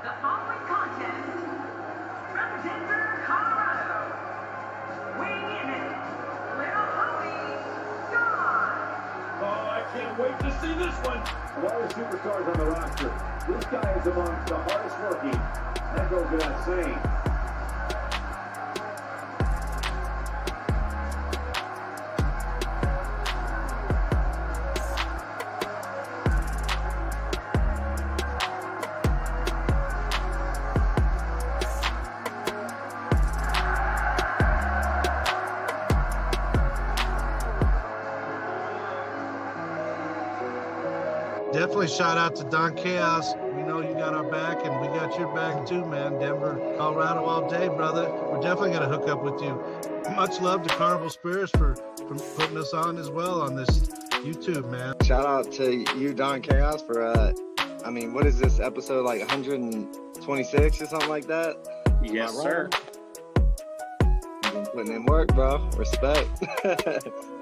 The following contest represents Colorado. Weighing in at Little Howie, John. Oh, I can't wait to see this one. Of all the superstars on the roster, this guy is amongst the hardest working. That goes without saying. Definitely shout out to Don Chaos. We know you got our back, and we got your back too, man. Denver, Colorado all day, brother. We're definitely going to hook up with you. Much love to Carnival Spirits for putting us on as well on this YouTube, man. Shout out to you, Don Chaos, for, what is this, episode like 126 or something like that? Yes, sir. You've been putting in work, bro. Respect.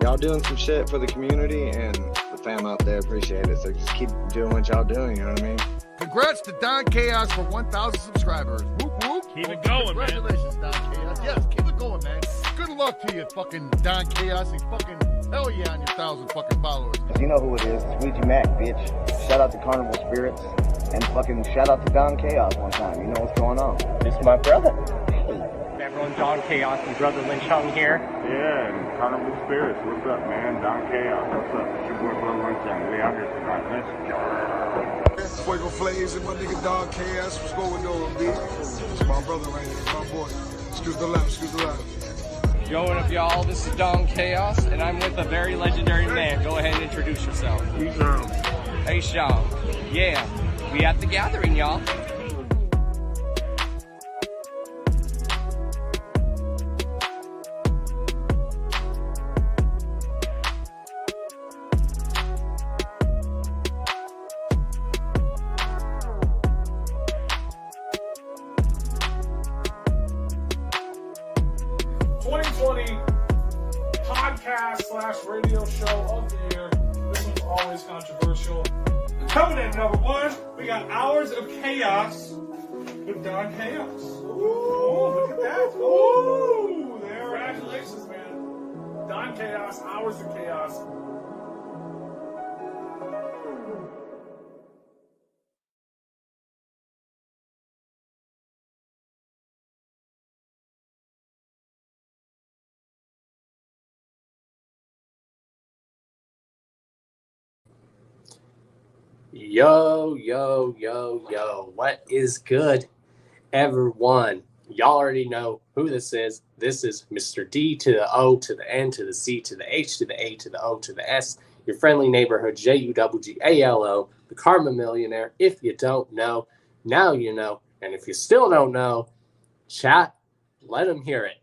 Y'all doing some shit for the community and the fam out there. Appreciate it. So just keep doing what y'all doing, you know what I mean? Congrats to Don Chaos for 1,000 subscribers. Whoop, whoop. Keep it going, man. Congratulations, Don Chaos. Yes, keep it going, man. Good luck to you, fucking Don Chaos. And fucking hell yeah on your 1,000 fucking followers. You know who it is. It's Ouija Mac, bitch. Shout out to Carnival Spirits. And fucking shout out to Don Chaos one time. You know what's going on. This is my brother. Everyone, Don Chaos and Brother Lynch Hung here. Yeah, and Carnival Spirits, what's up, man? Don Chaos, what's up? It's your boy, Brother Lynch Hung. We out here tonight. Listen. Fuego Flames and my nigga Don Chaos. What's going on, B? It's my brother right here, my boy. Excuse the left, excuse the left. Yo, what up, y'all? This is Don Chaos, and I'm with a very legendary man. Go ahead and introduce yourself. Hey, Sean. Yeah, we at the gathering, y'all. Podcast/radio show of the year. This one's always controversial. Coming in number one, we got Hours of Chaos with Don Chaos. Ooh, look at that. Ooh, there. Congratulations, man. Don Chaos, Hours of Chaos. Yo, yo, yo, yo. What is good, everyone? Y'all already know who this is. This is Mr. D to the O to the N to the C to the H to the A to the O to the S, your friendly neighborhood JUGGALO, the Karma Millionaire. If you don't know, now you know. And if you still don't know, chat, let them hear it.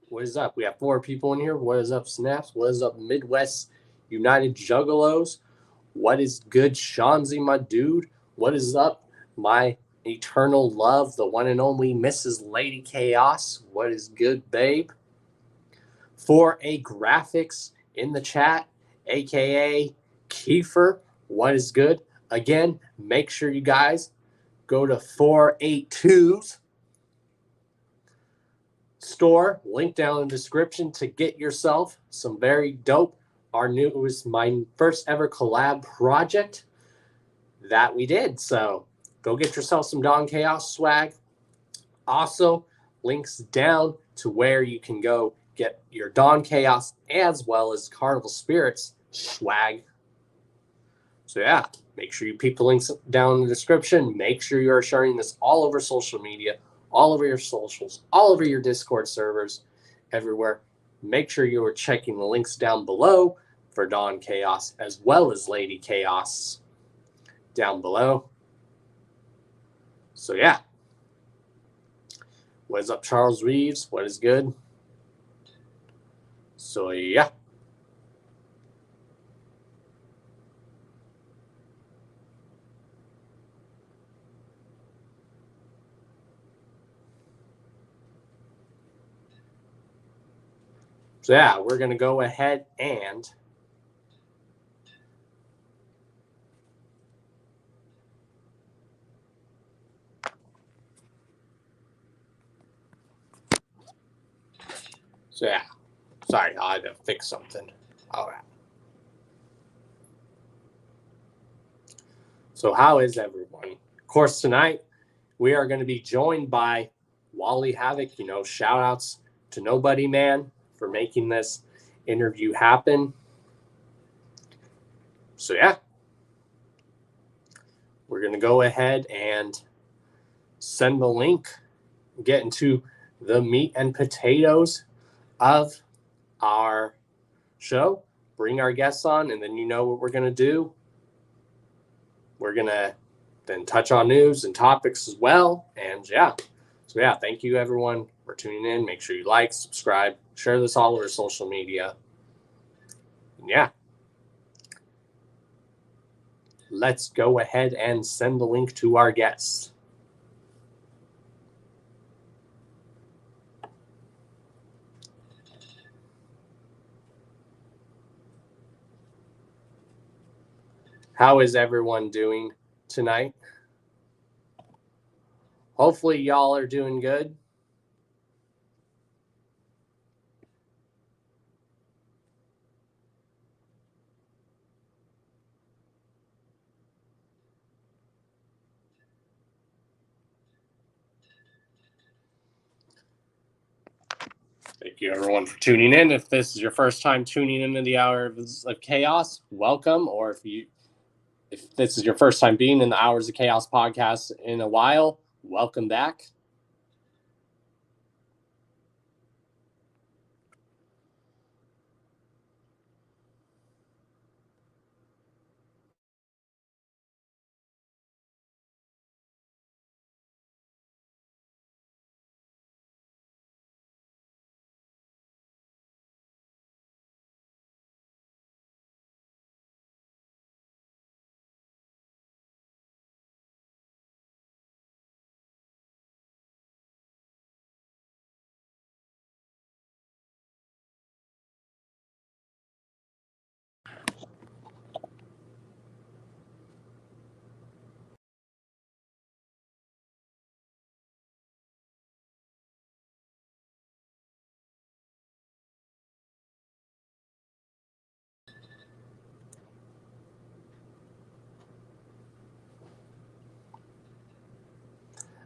What is up? We have 4 people in here. What is up, Snaps? What is up, Midwest United Juggalos? What is good, Shanzi, my dude? What is up, my eternal love, the one and only Mrs. Lady Chaos? What is good, babe? For a graphics in the chat, a.k.a. Kiefer, what is good? Again, make sure you guys go to 482's store, link down in the description to get yourself some very dope. It was my first ever collab project that we did. So go get yourself some Don Chaos swag. Also, links down to where you can go get your Don Chaos as well as Carnival Spirits swag. So yeah, make sure you peep the links down in the description. Make sure you are sharing this all over social media, all over your socials, all over your Discord servers, everywhere. Make sure you are checking the links down below for Don Chaos as well as Lady Chaos down below. So yeah. What is up, Charles Reeves? What is good? So yeah. So yeah, we're going to go ahead and So yeah, sorry, I had to fix something. All right. So how is everyone? Of course, tonight we are going to be joined by Wally Havoc. You know, shout outs to Nobody Man for making this interview happen. So yeah, we're going to go ahead and send the link, get into the meat and potatoes of our show, bring our guests on, and then you know what we're going to do. We're going to then touch on news and topics as well. And yeah, so yeah, thank you everyone for tuning in. Make sure you like, subscribe, share this all over social media. And yeah, let's go ahead and send the link to our guests. How is everyone doing tonight? Hopefully y'all are doing good. Thank you everyone for tuning in. If this is your first time tuning into the Hours of Chaos, welcome. Or if this is your first time being in the Hours of Chaos podcast in a while, welcome back.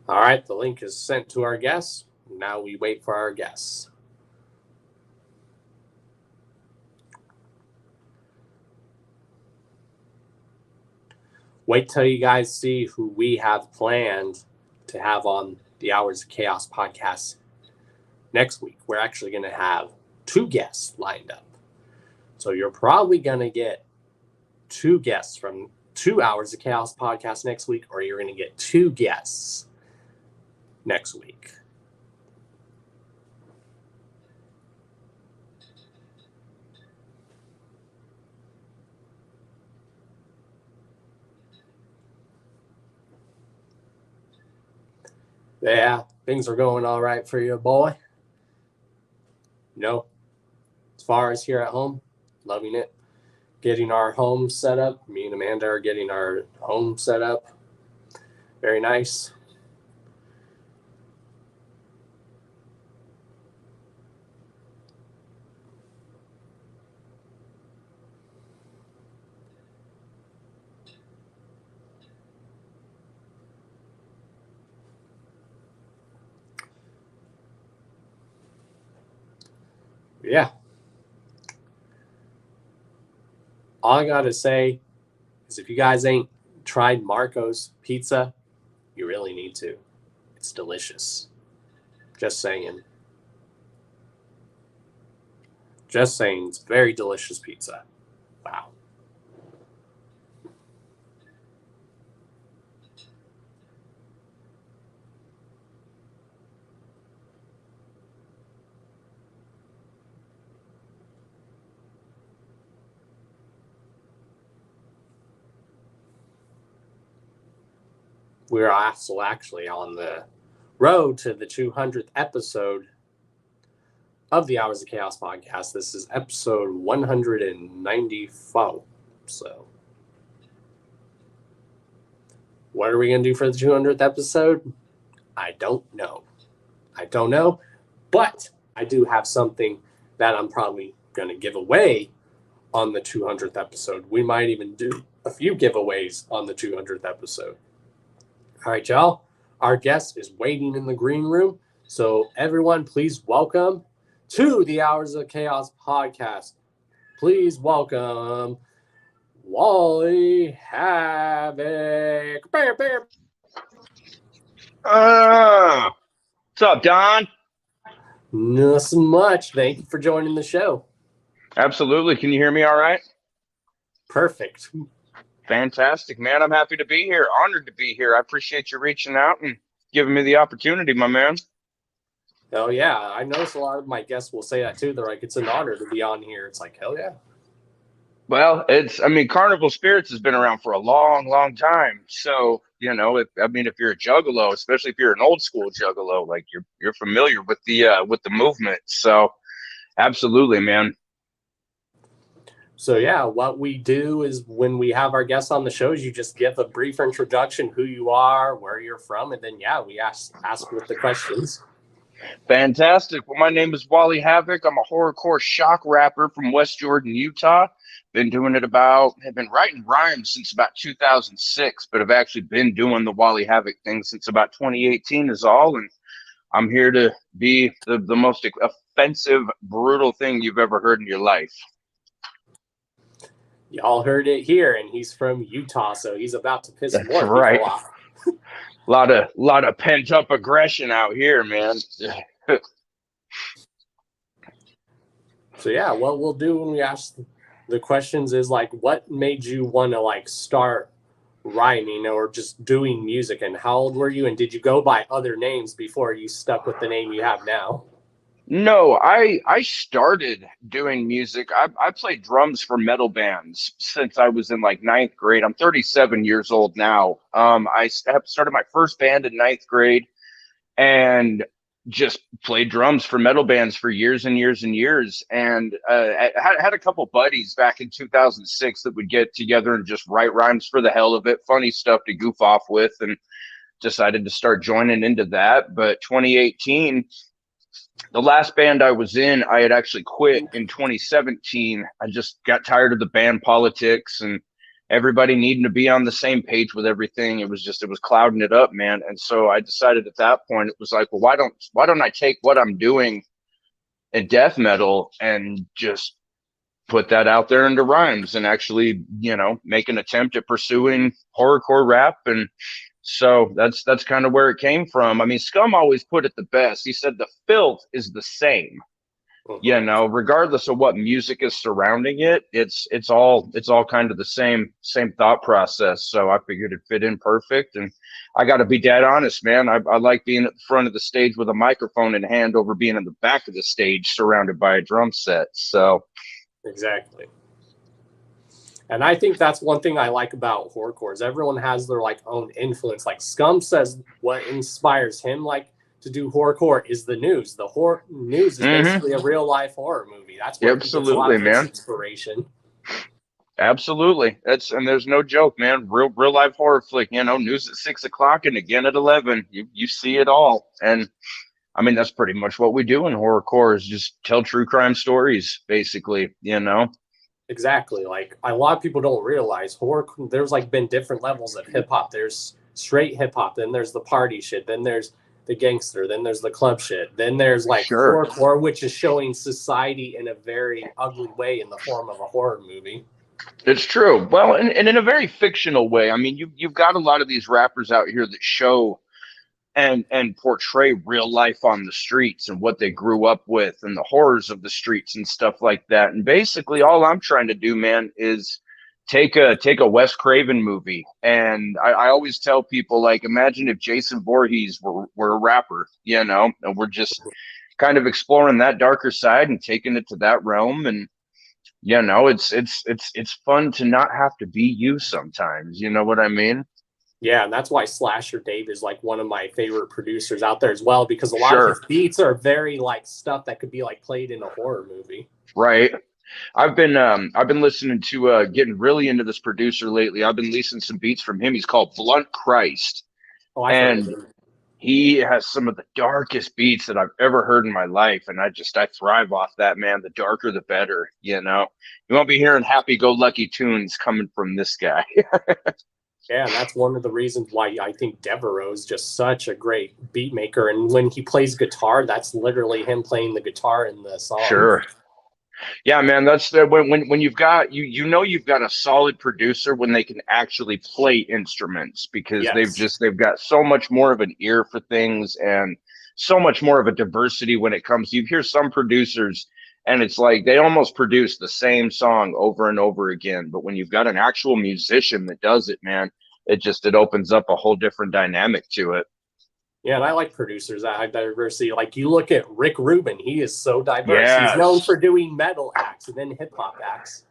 All right, the link is sent to our guests. Now we wait for our guests. Wait till you guys see who we have planned to have on the Hours of Chaos podcast next week. We're actually going to have 2 guests lined up. So you're probably going to get 2 guests from 2 Hours of Chaos podcast next week, or you're going to get 2 guests next week. Yeah, things are going all right for you, boy. No, as far as here at home, loving it. Getting our home set up. Me and Amanda are getting our home set up. Very nice. Yeah. All I got to say is if you guys ain't tried Marco's Pizza, you really need to. It's delicious. Just saying. Just saying. It's very delicious pizza. Wow. We're also actually on the road to the 200th episode of the Hours of Chaos podcast. This is episode 194. So, what are we going to do for the 200th episode? I don't know. But I do have something that I'm probably going to give away on the 200th episode. We might even do a few giveaways on the 200th episode. All right, y'all. Our guest is waiting in the green room. So everyone, please welcome to the Hours of Chaos podcast. Please welcome Wally Havoc. Bam, bam. What's up, Don? Nothing much. Thank you for joining the show. Absolutely. Can you hear me all right? Perfect. Fantastic, man. I'm happy to be here. Honored to be here. I appreciate you reaching out and giving me the opportunity, my man. Oh, yeah. I notice a lot of my guests will say that too. They're like, it's an honor to be on here. It's like, hell yeah. Well, Carnival Spirits has been around for a long, long time. So, if you're a juggalo, especially if you're an old school juggalo, like you're familiar with the movement. So, absolutely, man. So, yeah, what we do is when we have our guests on the shows, you just give a brief introduction, who you are, where you're from, and then, we ask with the questions. Fantastic. Well, my name is Wally Havoc. I'm a horrorcore shock rapper from West Jordan, Utah. Been doing it have been writing rhymes since about 2006, but I've actually been doing the Wally Havoc thing since about 2018 is all. And I'm here to be the most offensive, brutal thing you've ever heard in your life. Y'all heard it here, and he's from Utah, so he's about to piss more right. people off. lot of pent up aggression out here, man. So yeah, what we'll do when we ask the questions is like, what made you want to like start rhyming or just doing music, and how old were you, and did you go by other names before you stuck with the name you have now? No, I started doing music. I played drums for metal bands since I was in like ninth grade. I'm 37 years old now. I started my first band in ninth grade and just played drums for metal bands for years and years and years. And I had a couple buddies back in 2006 that would get together and just write rhymes for the hell of it, funny stuff to goof off with, and decided to start joining into that. But 2018, the last band I was in, I had actually quit in 2017. I just got tired of the band politics and everybody needing to be on the same page with everything. It was clouding it up, man. And so I decided at that point, it was like, well, why don't I take what I'm doing in death metal and just put that out there into rhymes and actually, make an attempt at pursuing horrorcore rap. And so that's kind of where it came from. I mean, Scum always put it the best. He said the filth is the same. Regardless of what music is surrounding it, it's all kind of the same thought process. So I figured it fit in perfect. And I got to be dead honest, man. I like being at the front of the stage with a microphone in hand over being in the back of the stage surrounded by a drum set. So exactly. And I think that's one thing I like about horrorcore is everyone has their like own influence. Like Scum says, what inspires him like to do horrorcore is the news. The horror news is basically a real life horror movie. That's where absolutely, he gets a lot of man. Inspiration. Absolutely. And there's no joke, man. Real life horror flick. News at 6 o'clock and again at 11. You see it all. And I mean, that's pretty much what we do in horrorcore is just tell true crime stories, basically. Exactly. Like a lot of people don't realize there's like been different levels of hip hop. There's straight hip hop, then there's the party shit, then there's the gangster, then there's the club shit, then there's like horrorcore, which is showing society in a very ugly way in the form of a horror movie. It's true. Well, and in a very fictional way. I mean, you've got a lot of these rappers out here that show and portray real life on the streets and what they grew up with and the horrors of the streets and stuff like that. And basically all I'm trying to do, man, is take a Wes Craven movie. And I always tell people, like, imagine if Jason Voorhees were a rapper, and we're just kind of exploring that darker side and taking it to that realm. And it's fun to not have to be you sometimes. You know what I mean? Yeah, and that's why Slasher Dave is like one of my favorite producers out there as well, because a lot of his beats are very like stuff that could be like played in a horror movie. Right. I've been listening to getting really into this producer lately. I've been listening some beats from him. He's called Blunt Christ. Oh, I've heard of him. He has some of the darkest beats that I've ever heard in my life, and I thrive off that, man. The darker, the better. You know, you won't be hearing happy-go-lucky tunes coming from this guy. Yeah, and that's one of the reasons why I think Devereaux's just such a great beat maker. And when he plays guitar, that's literally him playing the guitar in the song. Sure. Yeah, man, that's the when you've got you've got a solid producer when they can actually play instruments, because Yes. they've got so much more of an ear for things and so much more of a diversity when it comes. You hear some producers and it's like they almost produce the same song over and over again, but when you've got an actual musician that does it, man, it opens up a whole different dynamic to it. Yeah, and I like producers that have diversity. Like you look at Rick Rubin, he is so diverse. He's known Yes. for doing metal acts and then hip hop acts.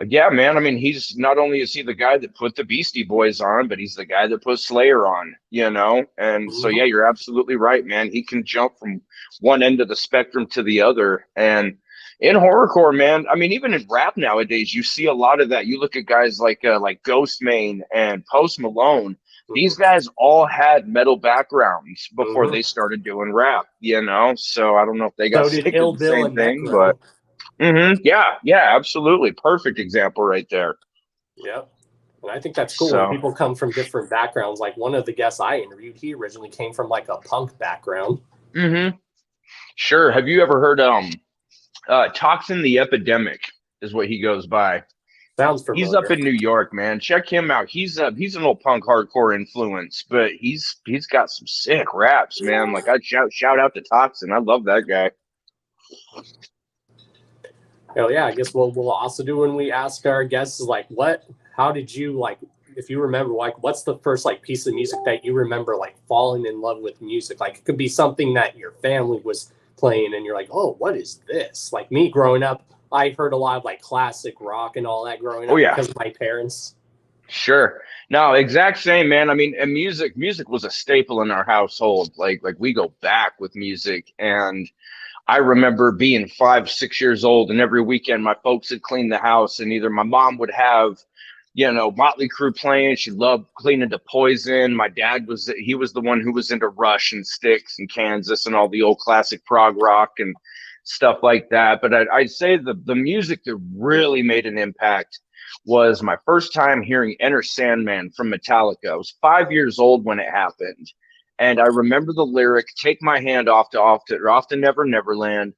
Yeah, man. I mean, he's not only is he the guy that put the Beastie Boys on, but he's the guy that put Slayer on, you know? And so, yeah, you're absolutely right, man. He can jump from one end of the spectrum to the other. And in horrorcore, man, I mean, even in rap nowadays, you see a lot of that. You look at guys like Ghostmane and Post Malone. These guys all had metal backgrounds before they started doing rap, you know? So I don't know if they got So did sick Ill of the Bill same and thing, Necro. but yeah, absolutely. Perfect example right there. Yep. And I think that's cool So when people come from different backgrounds. Like one of the guests I interviewed, he originally came from like a punk background. sure. Have you ever heard Toxin the Epidemic is what he goes by. Sounds familiar. He's up in New York, man. Check him out. He's an old punk hardcore influence, but he's got some sick raps, man. Like I'd shout out to Toxin. I love that guy. Hell yeah, I guess what we'll also do when we ask our guests is like, how did you like, if you remember, like, what's the first like piece of music that you remember like falling in love with music? Like it could be something that your family was playing and you're like, oh, what is this? Like me growing up, I heard a lot of like classic rock and all that growing up because of my parents. Sure. No, exact same, man. I mean, and music was a staple in our household. Like we go back with music, and I remember being 5, 6 years old, and every weekend my folks would clean the house, and either my mom would have, Motley Crue playing. She loved cleaning to Poison. My dad was the one who was into Rush and Styx and Kansas and all the old classic prog rock and stuff like that. But I'd say the music that really made an impact was my first time hearing Enter Sandman from Metallica. I was 5 years old when it happened. And I remember the lyric, "Take my hand off to Never Neverland."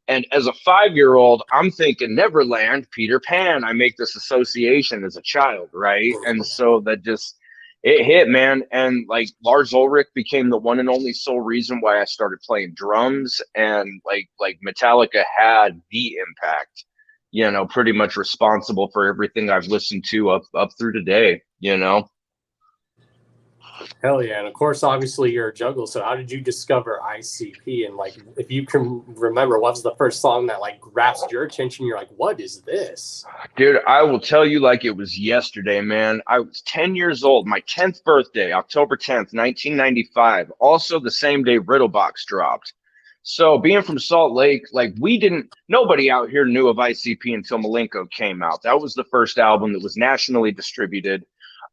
And as a 5-year-old, I'm thinking Neverland, Peter Pan. I make this association as a child, right? And so it hit, man. And like Lars Ulrich became the one and only sole reason why I started playing drums. And like Metallica had the impact, pretty much responsible for everything I've listened to up through today, Hell yeah. And of course, obviously you're a juggler. So how did you discover ICP? And like, if you can remember, what was the first song that like grasped your attention? You're like, what is this? Dude, I will tell you like it was yesterday, man. I was 10 years old, my 10th birthday, October 10th, 1995. Also the same day Riddlebox dropped. So being from Salt Lake, like nobody out here knew of ICP until Malenko came out. That was the first album that was nationally distributed.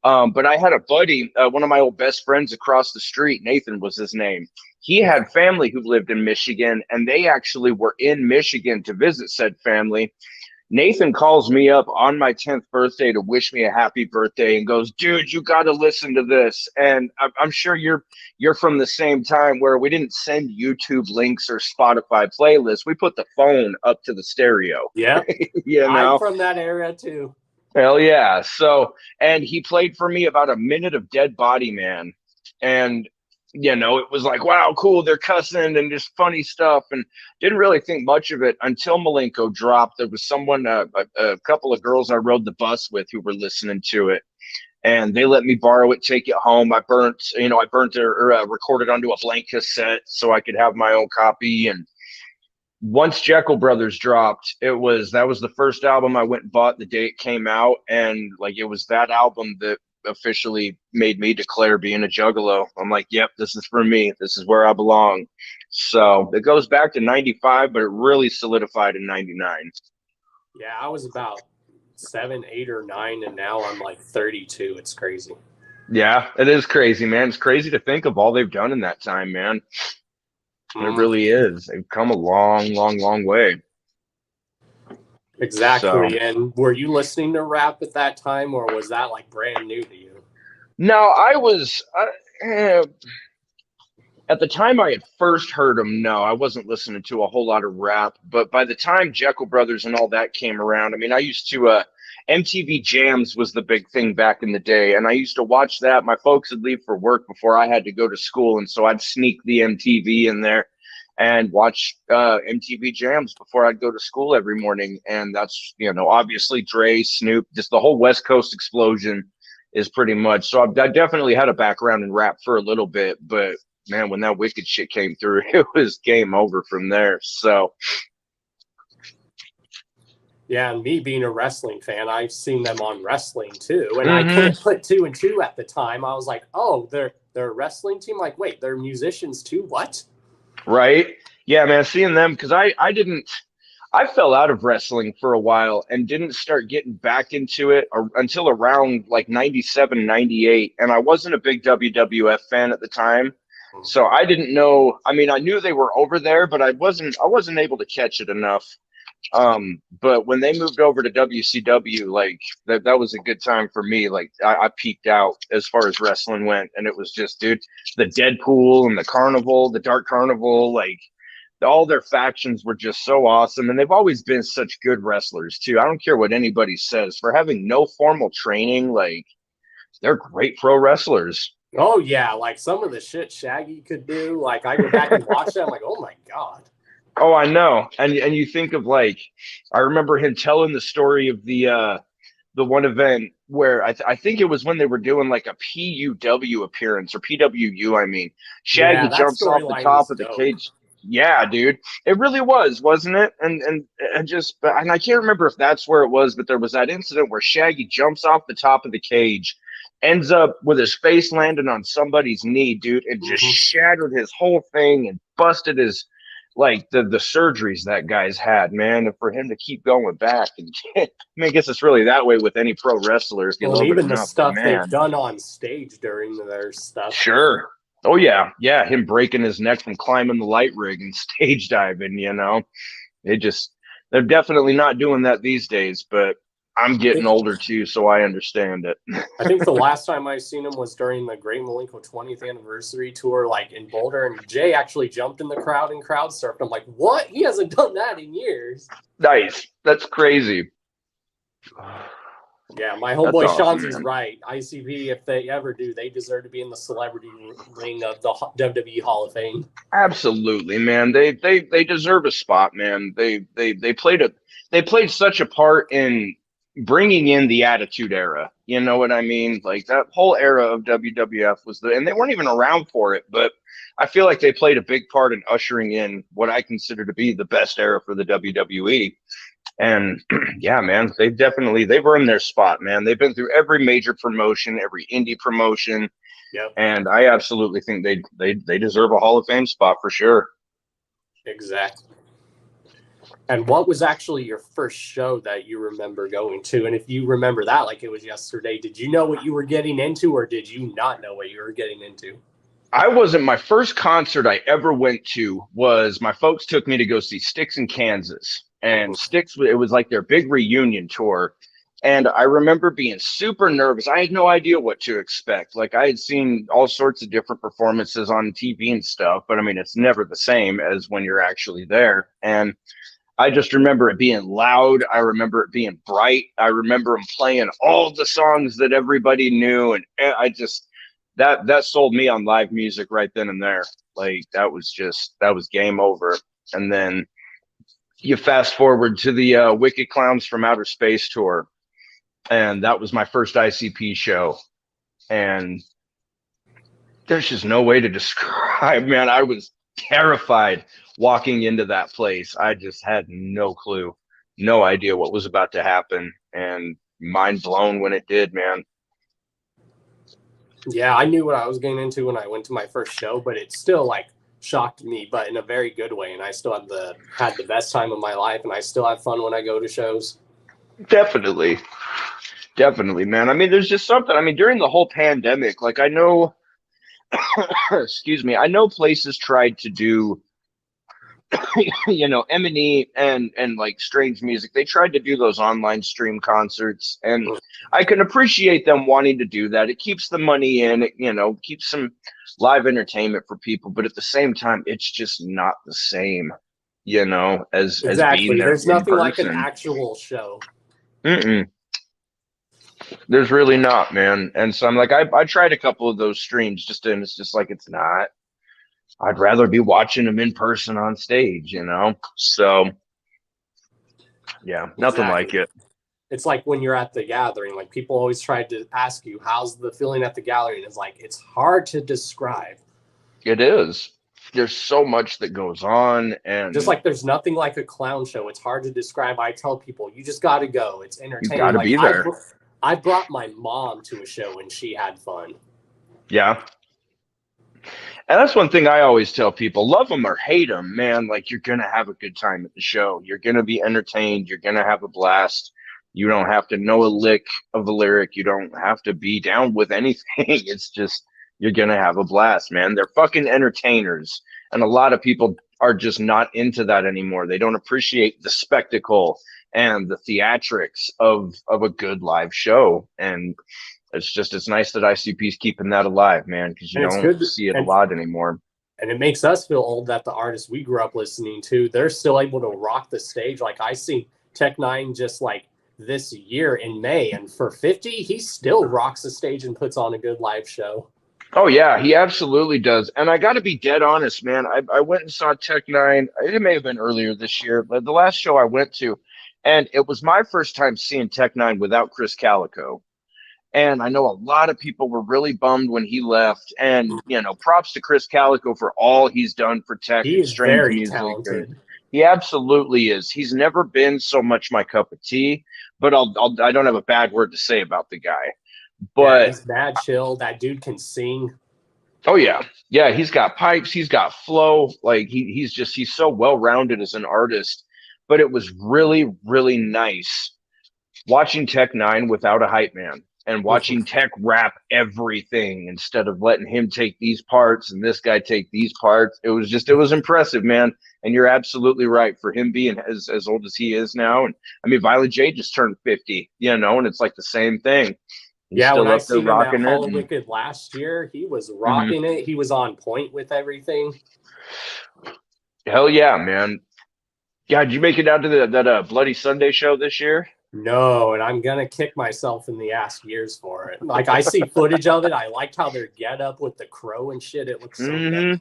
But I had a buddy, one of my old best friends across the street, Nathan was his name. He had family who lived in Michigan, and they actually were in Michigan to visit said family. Nathan calls me up on my 10th birthday to wish me a happy birthday and goes, "Dude, you got to listen to this." And I'm sure you're from the same time where we didn't send YouTube links or Spotify playlists. We put the phone up to the stereo. Yeah. I'm from that era too. Hell yeah. So, and he played for me about a minute of Dead Body Man. And, it was like, wow, cool. They're cussing and just funny stuff. And didn't really think much of it until Malenko dropped. There was someone, a couple of girls I rode the bus with who were listening to it. And they let me borrow it, take it home. I burnt or recorded onto a blank cassette so I could have my own copy. And once Jekyll Brothers dropped, that was the first album I went and bought the day it came out. And like, it was that album that officially made me declare being a juggalo. I'm like, yep, this is for me. This is where I belong. So it goes back to 95, but it really solidified in 99. Yeah, I was about 7, 8, or 9, and now I'm like 32. It's crazy. Yeah, it is crazy, man. It's crazy to think of all they've done in that time, man. It really is. They've come a long, long, long way. Exactly. So, And were you listening to rap at that time, or was that like brand new to you? no, I was at the time I had first heard them. No, I wasn't listening to a whole lot of rap. But by the time Jekyll Brothers and all that came around, I mean, I used to MTV Jams was the big thing back in the day, and I used to watch that. My folks would leave for work before I had to go to school, and so I'd sneak the MTV in there and watch MTV Jams before I'd go to school every morning. And that's, obviously Dre, Snoop, just the whole West Coast explosion is pretty much. So I definitely had a background in rap for a little bit, but man, when that Wicked shit came through, it was game over from there. So yeah, and me being a wrestling fan, I've seen them on wrestling too, and I couldn't put two and two at the time. I was like, oh, they're a wrestling team. Like, wait, they're musicians too? What? Right? Yeah, man, seeing them, because I fell out of wrestling for a while and didn't start getting back into it until around like 97, 98. And I wasn't a big WWF fan at the time. So I didn't know. I mean, I knew they were over there, but I wasn't able to catch it enough. But when they moved over to WCW, like that was a good time for me. Like I peaked out as far as wrestling went, and it was just, dude, the Deadpool and the Carnival, the Dark Carnival, like all their factions were just so awesome. And they've always been such good wrestlers too. I don't care what anybody says, for having no formal training, like they're great pro wrestlers. Oh yeah, like some of the shit Shaggy could do. Like I go back and watch that, I'm like, oh my god. Oh, I know. And you think of, like, I remember him telling the story of the one event where I think it was when they were doing like a PUW appearance, or PWU, I mean. Shaggy jumps off the top of the cage. Yeah, dude. It really was, wasn't it? And I can't remember if that's where it was, but there was that incident where Shaggy jumps off the top of the cage, ends up with his face landing on somebody's knee, dude, and just shattered his whole thing and busted his, like, the surgeries that guy's had, man. And for him to keep going back, and I mean, I guess it's really that way with any pro wrestler. If you love even it the enough, stuff man. they've done on stage during their stuff. Sure. Oh yeah, him breaking his neck from climbing the light rig and stage diving. They're definitely not doing that these days. But I'm getting older too, so I understand it. I think the last time I seen him was during the Great Malenko 20th anniversary tour, like in Boulder, and Jay actually jumped in the crowd and crowd surfed. I'm like, what? He hasn't done that in years. Nice. That's crazy. Yeah, my homeboy awesome, Shanzi's right. ICP, if they ever do, they deserve to be in the celebrity ring of the WWE Hall of Fame. Absolutely, man. They deserve a spot, man. They played such a part in bringing in the Attitude Era. You know what I mean? Like that whole era of WWF and they weren't even around for it, but I feel like they played a big part in ushering in what I consider to be the best era for the WWE. And yeah, man, they've earned their spot, man. They've been through every major promotion, every indie promotion. Yep. And I absolutely think they deserve a Hall of Fame spot for sure. Exactly. And what was actually your first show that you remember going to? And if you remember that like it was yesterday, did you know what you were getting into, or did you not know what you were getting into? My first concert I ever went to was my folks took me to go see Styx in Kansas. And Styx, it was like their big reunion tour. And I remember being super nervous. I had no idea what to expect. Like, I had seen all sorts of different performances on TV and stuff, but I mean, it's never the same as when you're actually there. And I just remember it being loud. I remember it being bright. I remember them playing all the songs that everybody knew. And I just, that sold me on live music right then and there. Like, that was game over. And then you fast forward to the Wicked Clowns from Outer Space tour. And that was my first ICP show. And there's just no way to describe, man. I was terrified walking into that place. I just had no clue, no idea what was about to happen. And mind blown when it did, man. Yeah, I knew what I was getting into when I went to my first show, but it still like shocked me, but in a very good way. And I still had the best time of my life, and I still have fun when I go to shows. Definitely. Definitely, man. I mean, there's just something. I mean, during the whole pandemic, like I know, excuse me, I know places tried to do, M&E and like Strange Music. They tried to do those online stream concerts, and I can appreciate them wanting to do that. It keeps the money in, keeps some live entertainment for people. But at the same time, it's just not the same, as being Exactly. there There's in nothing like an person. actual show. Mm-mm. There's really not, man. And so I'm like, I tried a couple of those streams and it's just like, it's not. I'd rather be watching them in person on stage, So, yeah, nothing like Exactly. it. It's like when you're at the gathering, like people always try to ask you, how's the feeling at the gathering? And it's like, it's hard to describe. It is. There's so much that goes on, and Just like there's nothing like a clown show. It's hard to describe. I tell people, you just got to go. It's you entertaining. got to Like be there. I brought my mom to a show and she had fun. Yeah. And that's one thing I always tell people, love them or hate them, man, like you're going to have a good time at the show. You're going to be entertained. You're going to have a blast. You don't have to know a lick of the lyric. You don't have to be down with anything. It's just, you're going to have a blast, man. They're fucking entertainers. And a lot of people are just not into that anymore. They don't appreciate the spectacle and the theatrics of a good live show. And it's nice that ICP's keeping that alive, man, because you don't see it a lot anymore. And it makes us feel old that the artists we grew up listening to, they're still able to rock the stage. Like I see Tech9 just like this year in May, and for 50, he still rocks the stage and puts on a good live show. Oh yeah, he absolutely does. And I got to be dead honest, man. I went and saw Tech9. It may have been earlier this year, but the last show I went to, and it was my first time seeing Tech9 without Chris Calico. And I know a lot of people were really bummed when he left. And, props to Chris Calico for all he's done for Tech He and is Strange very Music. talented. He absolutely is. He's never been so much my cup of tea, but I don't have a bad word to say about the guy. But he's mad chill. That dude can sing. Oh yeah. Yeah, he's got pipes, he's got flow. Like he's so well-rounded as an artist. But it was really, really nice watching Tech9 without a hype man and watching Tech rap everything instead of letting him take these parts and this guy take these parts. It was impressive, man. And you're absolutely right, for him being as old as he is now. And I mean, Violent J just turned 50, and it's like the same thing. He's when I still seen him at rocking Hall it. of Wicked last year, he was rocking it. He was on point with everything. Hell yeah, man. Yeah, did you make it out to that Bloody Sunday show this year? No, and I'm gonna kick myself in the ass years for it. Like I see footage of it. I liked how their get up with the crow and shit. It looks so good.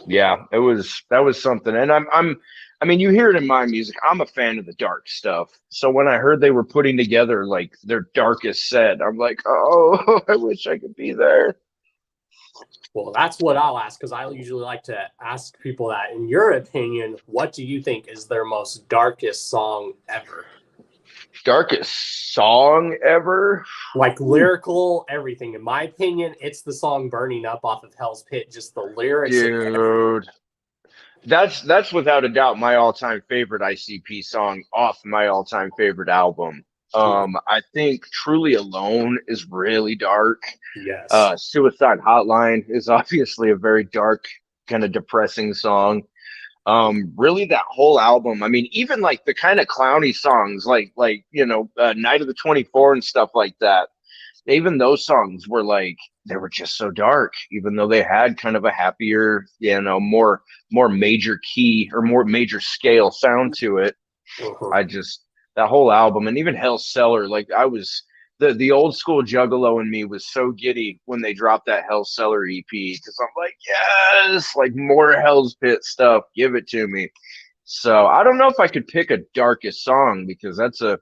Yeah, that was something. And I mean, you hear it in my music. I'm a fan of the dark stuff. So when I heard they were putting together like their darkest set, I'm like, oh, I wish I could be there. Well, that's what I'll ask, because I usually like to ask people that. In your opinion, what do you think is their most darkest song ever? Darkest song ever? Like lyrical, everything. In my opinion, it's the song Burning Up off of Hell's Pit. Just the lyrics. Dude. That's without a doubt my all-time favorite ICP song off my all-time favorite album. I think Truly Alone is really dark. Yes. Suicide Hotline is obviously a very dark, kind of depressing song. Really that whole album. I mean, even like the kind of clowny songs like Night of the 24 and stuff like that. Even those songs were like, they were just so dark, even though they had kind of a happier, more major key or more major scale sound to it. That whole album, and even Hell's Cellar, like the old school Juggalo in me was so giddy when they dropped that Hell's Cellar EP, because I'm like, yes, like more Hell's Pit stuff, give it to me. So I don't know if I could pick a darkest song, because that's a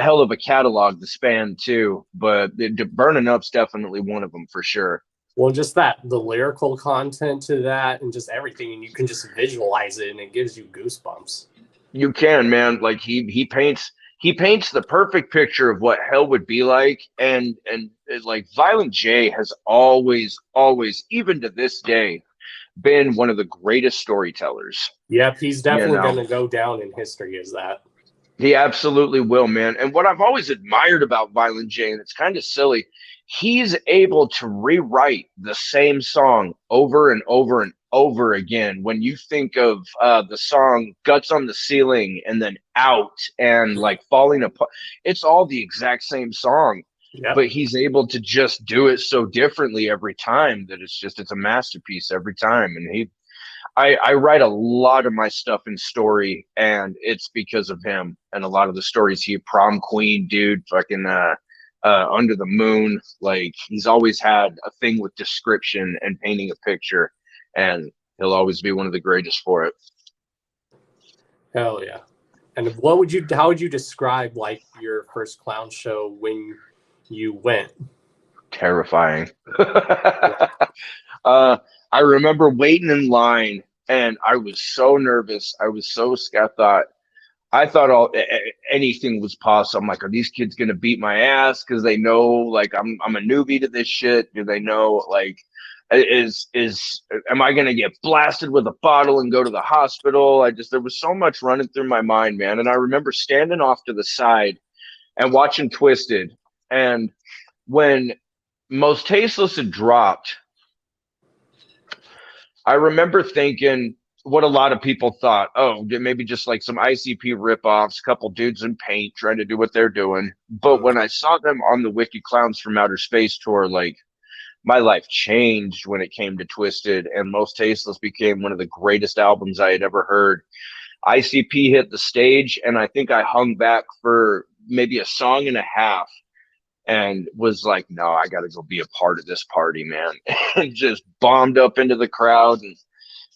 hell of a catalog to span too, but Burning Up's definitely one of them for sure. Well, just the lyrical content to that and just everything, and you can just visualize it and it gives you goosebumps. You can, man. Like he paints the perfect picture of what hell would be like, and like Violent J has always, even to this day, been one of the greatest storytellers. Yep, he's definitely going to go down in history as that. He absolutely will, man. And what I've always admired about Violent J, and it's kind of silly, he's able to rewrite the same song over and over and over again. When you think of the song Guts on the Ceiling and then Out and like Falling Apart, it's all the exact same song. Yep. But he's able to just do it so differently every time that it's a masterpiece every time. And I write a lot of my stuff in story, and it's because of him. And a lot of the stories Prom Queen, dude, fucking Under the Moon, like he's always had a thing with description and painting a picture, and he'll always be one of the greatest for it. Hell yeah. And how would you describe like your first clown show when you went? Terrifying. I remember waiting in line, and I was so nervous. I was so scared. I thought anything was possible. I'm like, are these kids gonna beat my ass because they know like I'm a newbie to this shit? Do they know like am I gonna get blasted with a bottle and go to the hospital? There was so much running through my mind, man. And I remember standing off to the side and watching Twisted, and when Most Tasteless had dropped, I remember thinking what a lot of people thought, oh, maybe just like some ICP ripoffs, a couple dudes in paint trying to do what they're doing. But when I saw them on the Wicked Clowns from Outer Space tour, like my life changed when it came to Twisted, and Most Tasteless became one of the greatest albums I had ever heard. ICP hit the stage, and I think I hung back for maybe a song and a half and was like, no, I got to go be a part of this party, man. And just bombed up into the crowd and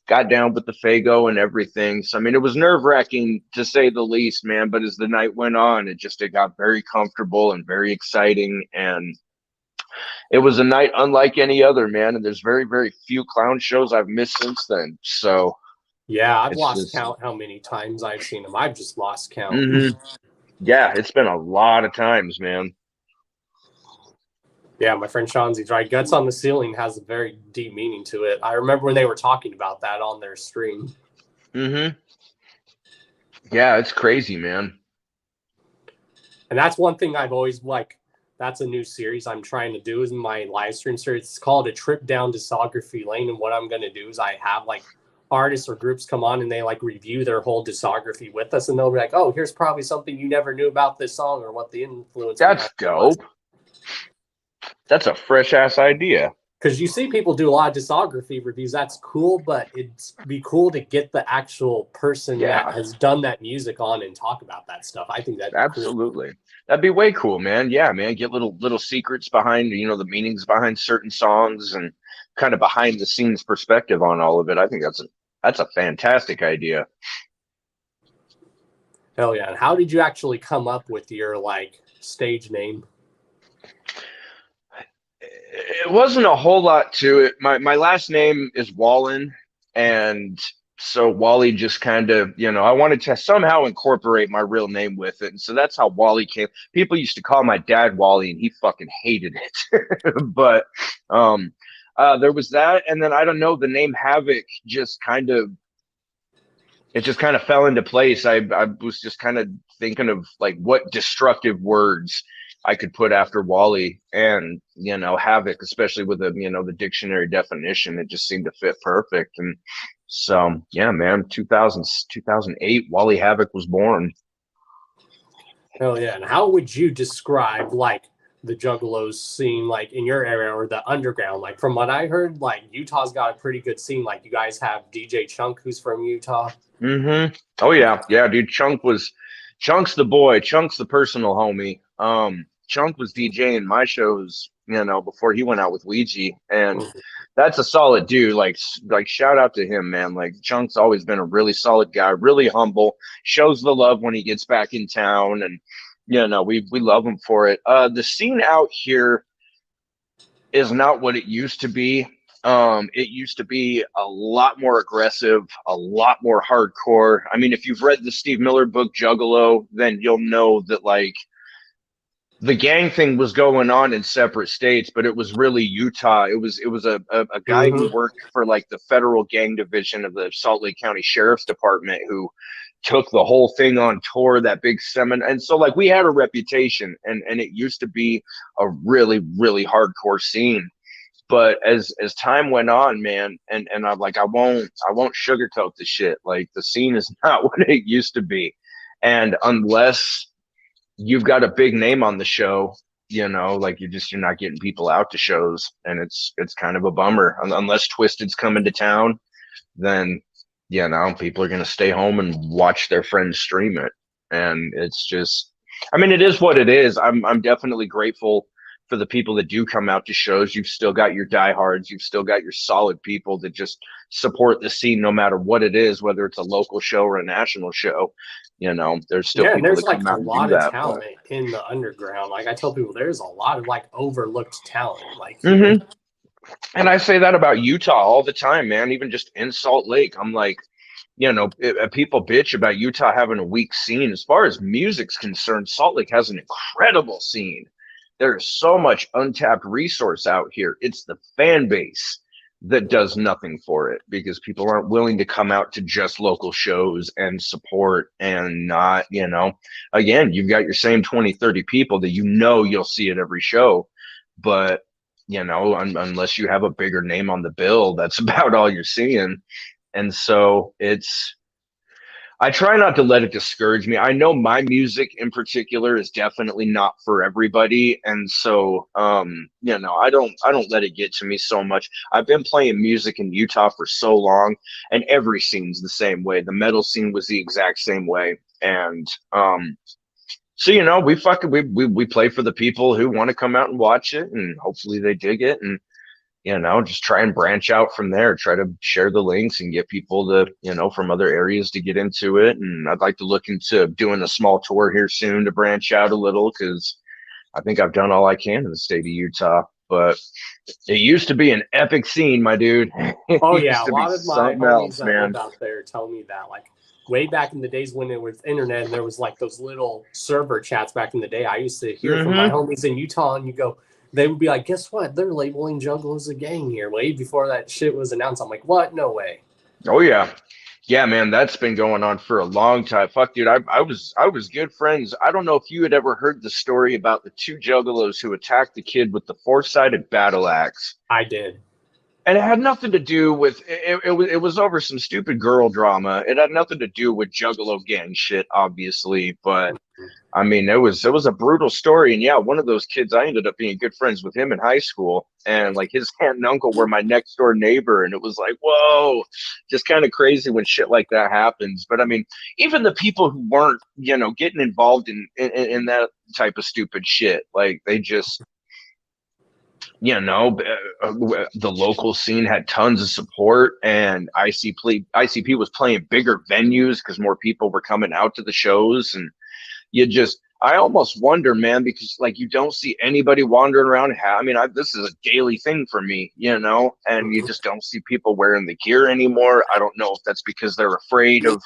got down with the Fago and everything. So, I mean, it was nerve wracking to say the least, man. But as the night went on, it got very comfortable and very exciting. And it was a night unlike any other, man. And there's very, very few clown shows I've missed since then. So, yeah, I've lost count how many times I've seen them. I've just lost count. Mm-hmm. Yeah, it's been a lot of times, man. Yeah, my friend Shanzi's right. Guts on the Ceiling has a very deep meaning to it. I remember when they were talking about that on their stream. Mm-hmm. Yeah, it's crazy, man. And that's one thing I've always that's a new series I'm trying to do is my live stream series. It's called A Trip Down Discography Lane. And what I'm going to do is I have like artists or groups come on and they like review their whole discography with us. And they'll be like, oh, here's probably something you never knew about this song or what the influence. That's dope. That's a fresh ass idea. Because you see people do a lot of discography reviews. That's cool, but it'd be cool to get the actual person that has done that music on and talk about that stuff. I think that's absolutely cool. That'd be way cool, man. Yeah, man. Get little secrets behind, the meanings behind certain songs and kind of behind the scenes perspective on all of it. I think that's a fantastic idea. Hell yeah. And how did you actually come up with your stage name? It wasn't a whole lot to it. My last name is Wallin, and so Wally just kind of, I wanted to somehow incorporate my real name with it. And so that's how Wally came. People used to call my dad Wally, and he fucking hated it. But there was that. And then I don't know, the name Havoc just kind of fell into place. I was just kind of thinking of what destructive words I could put after Wally, and Havoc, especially with the dictionary definition, it just seemed to fit perfect. And so yeah, man, 2008 Wally Havoc was born. Hell yeah. And how would you describe the Juggalos scene in your area or the underground? From what I heard, Utah's got a pretty good scene. You guys have DJ Chunk, who's from Utah. Mm-hmm. Oh yeah, dude. Chunk's the boy. Chunk's the personal homie. Chunk was DJing my shows, before he went out with Ouija, and that's a solid dude. Shout out to him, man. Chunk's always been a really solid guy, really humble, shows the love when he gets back in town, and we love him for it. The scene out here is not what it used to be. It used to be a lot more aggressive, a lot more hardcore. I mean, if you've read the Steve Miller book Juggalo, then you'll know that the gang thing was going on in separate states, but it was really Utah. It was a guy who worked for the federal gang division of the Salt Lake County Sheriff's Department who took the whole thing on tour, that big seminar. And so like we had a reputation, and it used to be a really, really hardcore scene. But as time went on, man, and I'm like, I won't sugarcoat the shit. Like the scene is not what it used to be. And unless you've got a big name on the show, like you're not getting people out to shows, and it's kind of a bummer. Unless Twisted's coming to town, then people are gonna stay home and watch their friends stream it. And it's just, I mean, it is what it is. I'm definitely grateful for the people that do come out to shows. You've still got your diehards, you've still got your solid people that just support the scene no matter what it is, whether it's a local show or a national show. There's still people there's that like come a out and lot do of that, talent in the underground. Like I tell people, there's a lot of like overlooked talent. Like and I say that about Utah all the time, man. Even just in Salt Lake, I'm like, people bitch about Utah having a weak scene. As far as music's concerned, Salt Lake has an incredible scene. There's so much untapped resource out here. It's the fan base that does nothing for it, because people aren't willing to come out to just local shows and support, and not, again, you've got your same 20, 30 people that you'll see at every show. But, unless you have a bigger name on the bill, that's about all you're seeing. And so I try not to let it discourage me. I know my music in particular is definitely not for everybody. And so, I don't let it get to me so much. I've been playing music in Utah for so long, and every scene's the same way. The metal scene was the exact same way. And, so, we play for the people who want to come out and watch it, and hopefully they dig it. And, just try and branch out from there, try to share the links and get people to, from other areas to get into it. And I'd like to look into doing a small tour here soon to branch out a little, because I think I've done all I can in the state of Utah. But it used to be an epic scene, my dude. Oh yeah, a lot of my homies that man. live out there tell me that, like way back in the days when it was internet and there was like those little server chats back in the day, I used to hear from my homies in Utah, and they would be like, guess what? They're labeling Juggalos a gang here. Way before that shit was announced. I'm like, what? No way. Oh yeah. Yeah, man, that's been going on for a long time. Fuck, dude, I was good friends. I don't know if you had ever heard the story about the two Juggalos who attacked the kid with the four-sided battle axe. I did. And it had nothing to do with it was over some stupid girl drama. It had nothing to do with Juggalo gang shit, obviously. But I mean, it was a brutal story. And yeah, one of those kids, I ended up being good friends with him in high school. And like his aunt and uncle were my next door neighbor. And it was like, whoa, just kind of crazy when shit like that happens. But I mean, even the people who weren't, getting involved in that type of stupid shit, like they just, the local scene had tons of support, and ICP was playing bigger venues because more people were coming out to the shows. And I almost wonder, man, because like you don't see anybody wandering around. I mean, this is a daily thing for me, and you just don't see people wearing the gear anymore. I don't know if that's because they're afraid of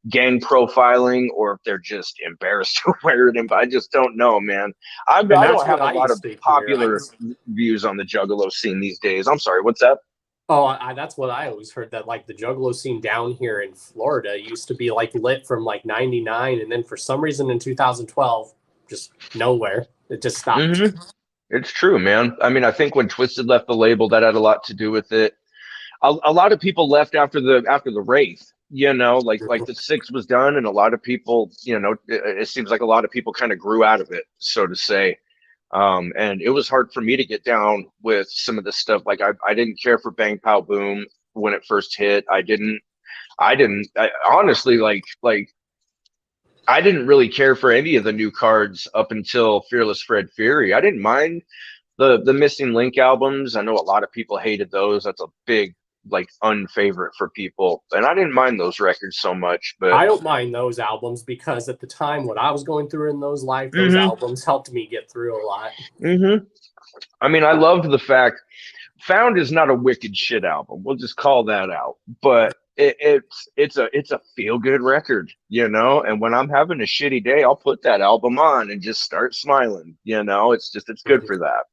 gang profiling or if they're just embarrassed to wear it. But I just don't know, man. I don't have a lot of popular views on the Juggalo scene these days. I'm sorry, what's that? Oh, that's what I always heard, that like the Juggalo scene down here in Florida used to be like lit from like 99, and then for some reason in 2012, just nowhere. It just stopped. It's true, man. I mean, I think when Twisted left the label, that had a lot to do with it. A lot of people left after the Wraith. Like the Six was done, and a lot of people, it seems like a lot of people kind of grew out of it, so to say. And it was hard for me to get down with some of this stuff. Like I didn't care for Bang Pow Boom when it first hit. I honestly, like I didn't really care for any of the new cards up until Fearless Fred Fury. I didn't mind the Missing Link albums. I know a lot of people hated those. That's a big unfavorite for people, and I didn't mind those records so much. But I don't mind those albums because at the time what I was going through in those life, those albums helped me get through a lot. I mean, I loved the fact Found is not a wicked shit album. We'll just call that out. But it's a feel good record, and when I'm having a shitty day, I'll put that album on and just start smiling. It's good for that.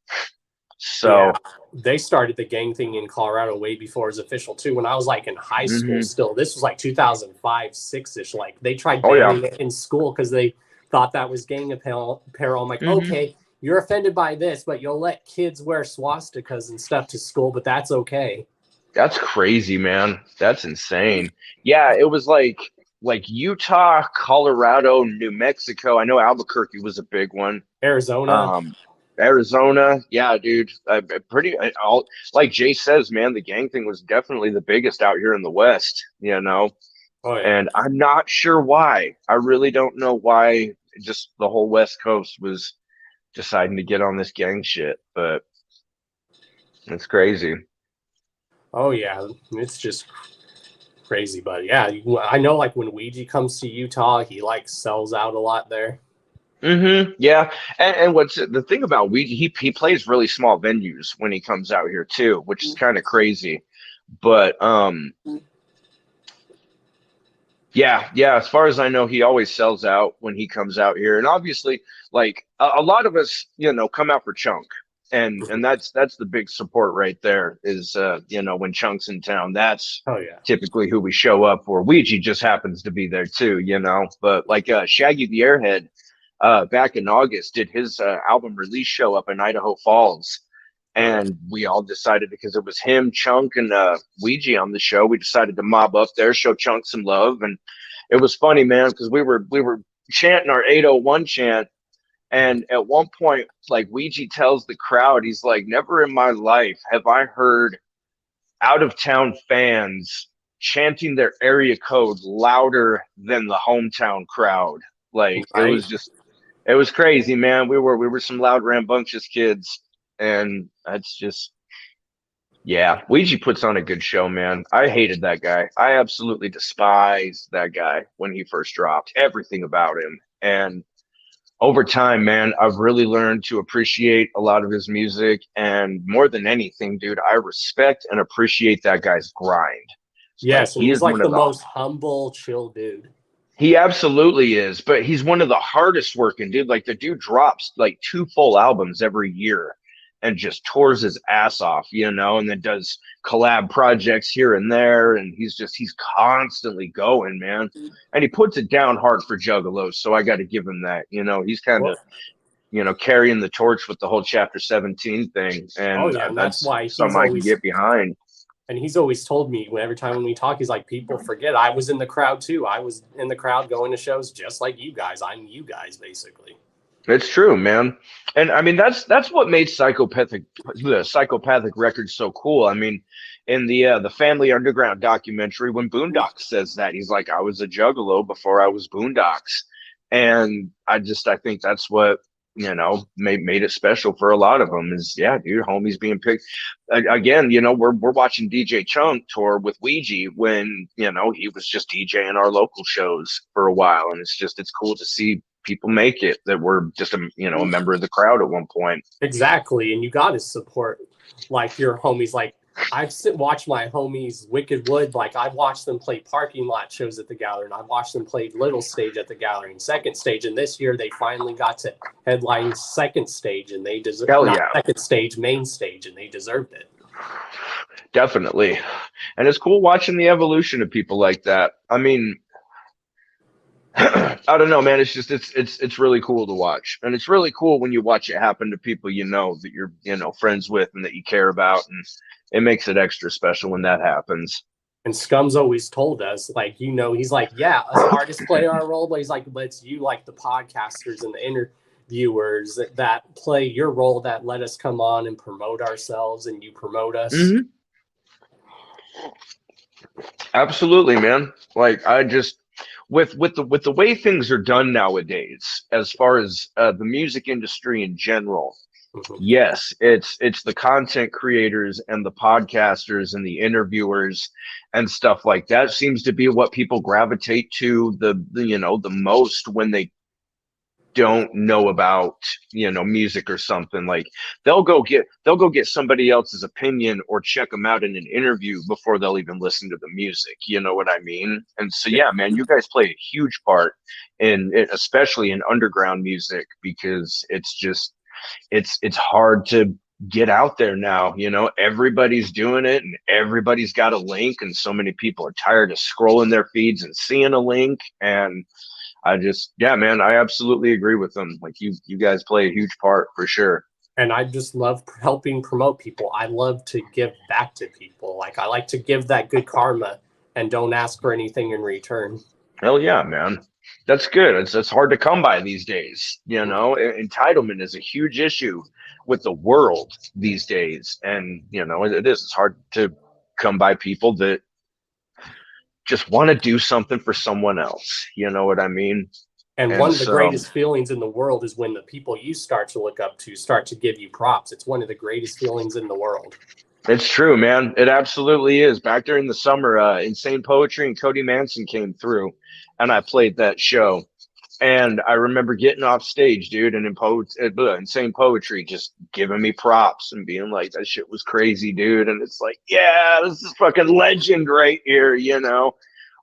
So they started the gang thing in Colorado way before it was official too. When I was like in high school, still, this was like 2005, 6-ish. Like they tried banning it in school because they thought that was gang apparel. I'm like, okay, you're offended by this, but you'll let kids wear swastikas and stuff to school, but that's okay. That's crazy, man. That's insane. Yeah, it was like Utah, Colorado, New Mexico. I know Albuquerque was a big one. Arizona. Arizona, yeah, dude. Like Jay says, man, the gang thing was definitely the biggest out here in the West, you know. Oh, yeah. And I'm not sure why. I really don't know why. Just the whole West Coast was deciding to get on this gang shit, but it's crazy. Oh yeah, it's just crazy, but yeah, I know. Like when Ouija comes to Utah, he like sells out a lot there. Yeah, and what's the thing about Ouija? He plays really small venues when he comes out here too, which is kind of crazy. But yeah. As far as I know, he always sells out when he comes out here, and obviously, like a lot of us, you know, come out for Chunk. And that's the big support right there is you know, when Chunk's in town, that's typically who we show up for. Ouija just happens to be there too, you know. But like Shaggy the Airhead back in August did his album release show up in Idaho Falls, and we all decided, because it was him, Chunk, and Ouija on the show, we decided to mob up there, show Chunk some love. And it was funny, man, because we were chanting our 801 chant. And at one point, like, Ouija tells the crowd, he's like, never in my life have I heard out-of-town fans chanting their area code louder than the hometown crowd. Like, it was crazy, man. We were some loud, rambunctious kids. And that's just, yeah, Ouija puts on a good show, man. I hated that guy. I absolutely despised that guy when he first dropped. Everything about him. And over time, man, I've really learned to appreciate a lot of his music, and more than anything, dude, I respect and appreciate that guy's grind. Yes, he's like the most humble, chill dude. He absolutely is, but he's one of the hardest working, dude. Like, the dude drops like 2 full albums every year and just tours his ass off, you know, and then does collab projects here and there, and he's constantly going, man. And he puts it down hard for Juggalos, so I got to give him that. You know, he's kind of, you know, carrying the torch with the whole Chapter 17 thing, and that's why something I can get behind. And he's always told me, every time when we talk, he's like, people forget I was in the crowd too. I was in the crowd going to shows just like you guys. I'm you guys, basically. It's true, man. And I mean, that's what made Psychopathic Records so cool. I mean, in the Family Underground documentary, when Boondocks says that, he's like, I was a juggalo before I was Boondocks. And I think that's what, you know, made it special for a lot of them is, yeah, dude, homies being picked. Again, you know, we're watching DJ Chunk tour with Ouija when, you know, he was just DJing our local shows for a while. And it's cool to see people make it that were just a member of the crowd at one point. Exactly. And you got to support like your homies. Like I've watched my homies Wicked Wood. Like I've watched them play parking lot shows at the gallery, and I've watched them play little stage at the gallery and second stage. And this year they finally got to headline second stage, and they deserved second stage, main stage, and they deserved it. Definitely. And it's cool watching the evolution of people like that. I mean, I don't know, man. It's just it's really cool to watch, and it's really cool when you watch it happen to people you know that you're friends with and that you care about, and it makes it extra special when that happens. And Scum's always told us, like, he's like, yeah, us artists play our role, but he's like, but it's you, like the podcasters and the interviewers that play your role, that let us come on and promote ourselves, and you promote us. Mm-hmm. Absolutely, man. Like I just. With the way things are done nowadays, as far as the music industry in general, yes, it's the content creators and the podcasters and the interviewers and stuff like that seems to be what people gravitate to the most when they don't know about music or something. Like they'll go get somebody else's opinion or check them out in an interview before they'll even listen to the music, you know what I mean? And so yeah, man, you guys play a huge part in it, especially in underground music, because it's hard to get out there now. You know, everybody's doing it and everybody's got a link, and so many people are tired of scrolling their feeds and seeing a link. And I just, yeah, man, I absolutely agree with them. Like you guys play a huge part for sure. And I just love helping promote people. I love to give back to people. Like, I like to give that good karma and don't ask for anything in return. Hell yeah, man. That's good. It's hard to come by these days. You know, entitlement is a huge issue with the world these days. And, you know, it is. It's hard to come by people that just want to do something for someone else. You know what I mean? And one of the greatest feelings in the world is when the people you start to look up to start to give you props. It's one of the greatest feelings in the world. It's true, man. It absolutely is. Back during the summer, Insane Poetry and Cody Manson came through, and I played that show. And I remember getting off stage, dude, and Insane Poetry just giving me props and being like, that shit was crazy, dude. And it's like, yeah, this is fucking legend right here, you know?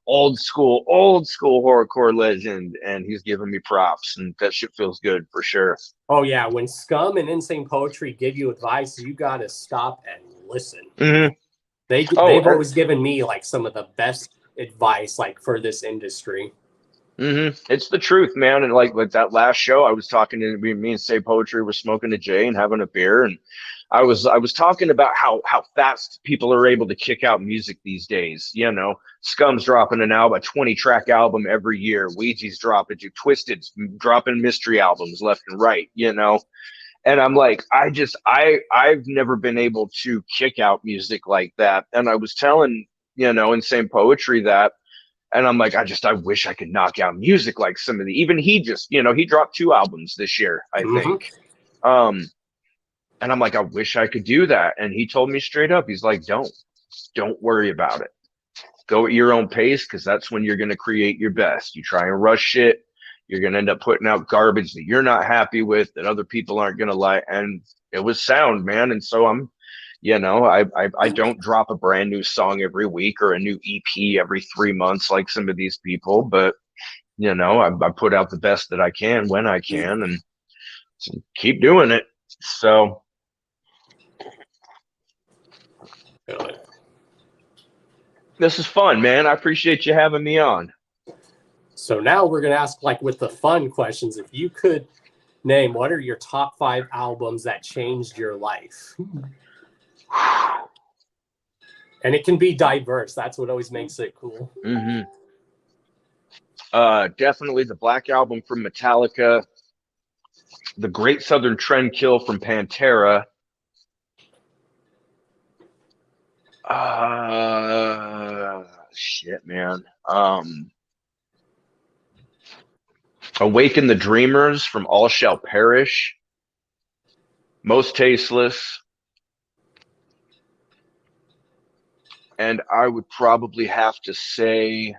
Old school horrorcore legend, and he's giving me props, and that shit feels good for sure. Oh yeah, when Scum and Insane Poetry give you advice, you gotta stop and listen. Mm-hmm. They've always given me like some of the best advice like for this industry. Mm-hmm. It's the truth, man. And like that last show, I was talking to me and Insane Poetry were smoking a J and having a beer, and I was talking about how fast people are able to kick out music these days. You know, Scum's dropping a 20-track album every year. Ouija's dropping, Twisted's dropping mystery albums left and right. You know, and I'm like, I've never been able to kick out music like that. And I was telling, you know, Insane Poetry that, and I'm like, I wish I could knock out music like some of the. Even he just, you know, he dropped 2 albums this year, I think. And I'm like, I wish I could do that. And he told me straight up, he's like, don't worry about it. Go at your own pace, because that's when you're going to create your best. You try and rush shit, you're going to end up putting out garbage that you're not happy with, that other people aren't going to like. And it was sound, man. And so I'm, you know, I don't drop a brand new song every week or a new EP every 3 months like some of these people. But, you know, I put out the best that I can when I can, and so keep doing it. So. This is fun, man. I appreciate you having me on. So now we're going to ask, like, with the fun questions, if you could name, what are your top 5 albums that changed your life? And it can be diverse. That's what always makes it cool. Mm-hmm. Definitely the Black Album from Metallica, the Great Southern Trendkill from Pantera. Shit, man. Awaken the Dreamers from All Shall Perish. Most Tasteless. And I would probably have to say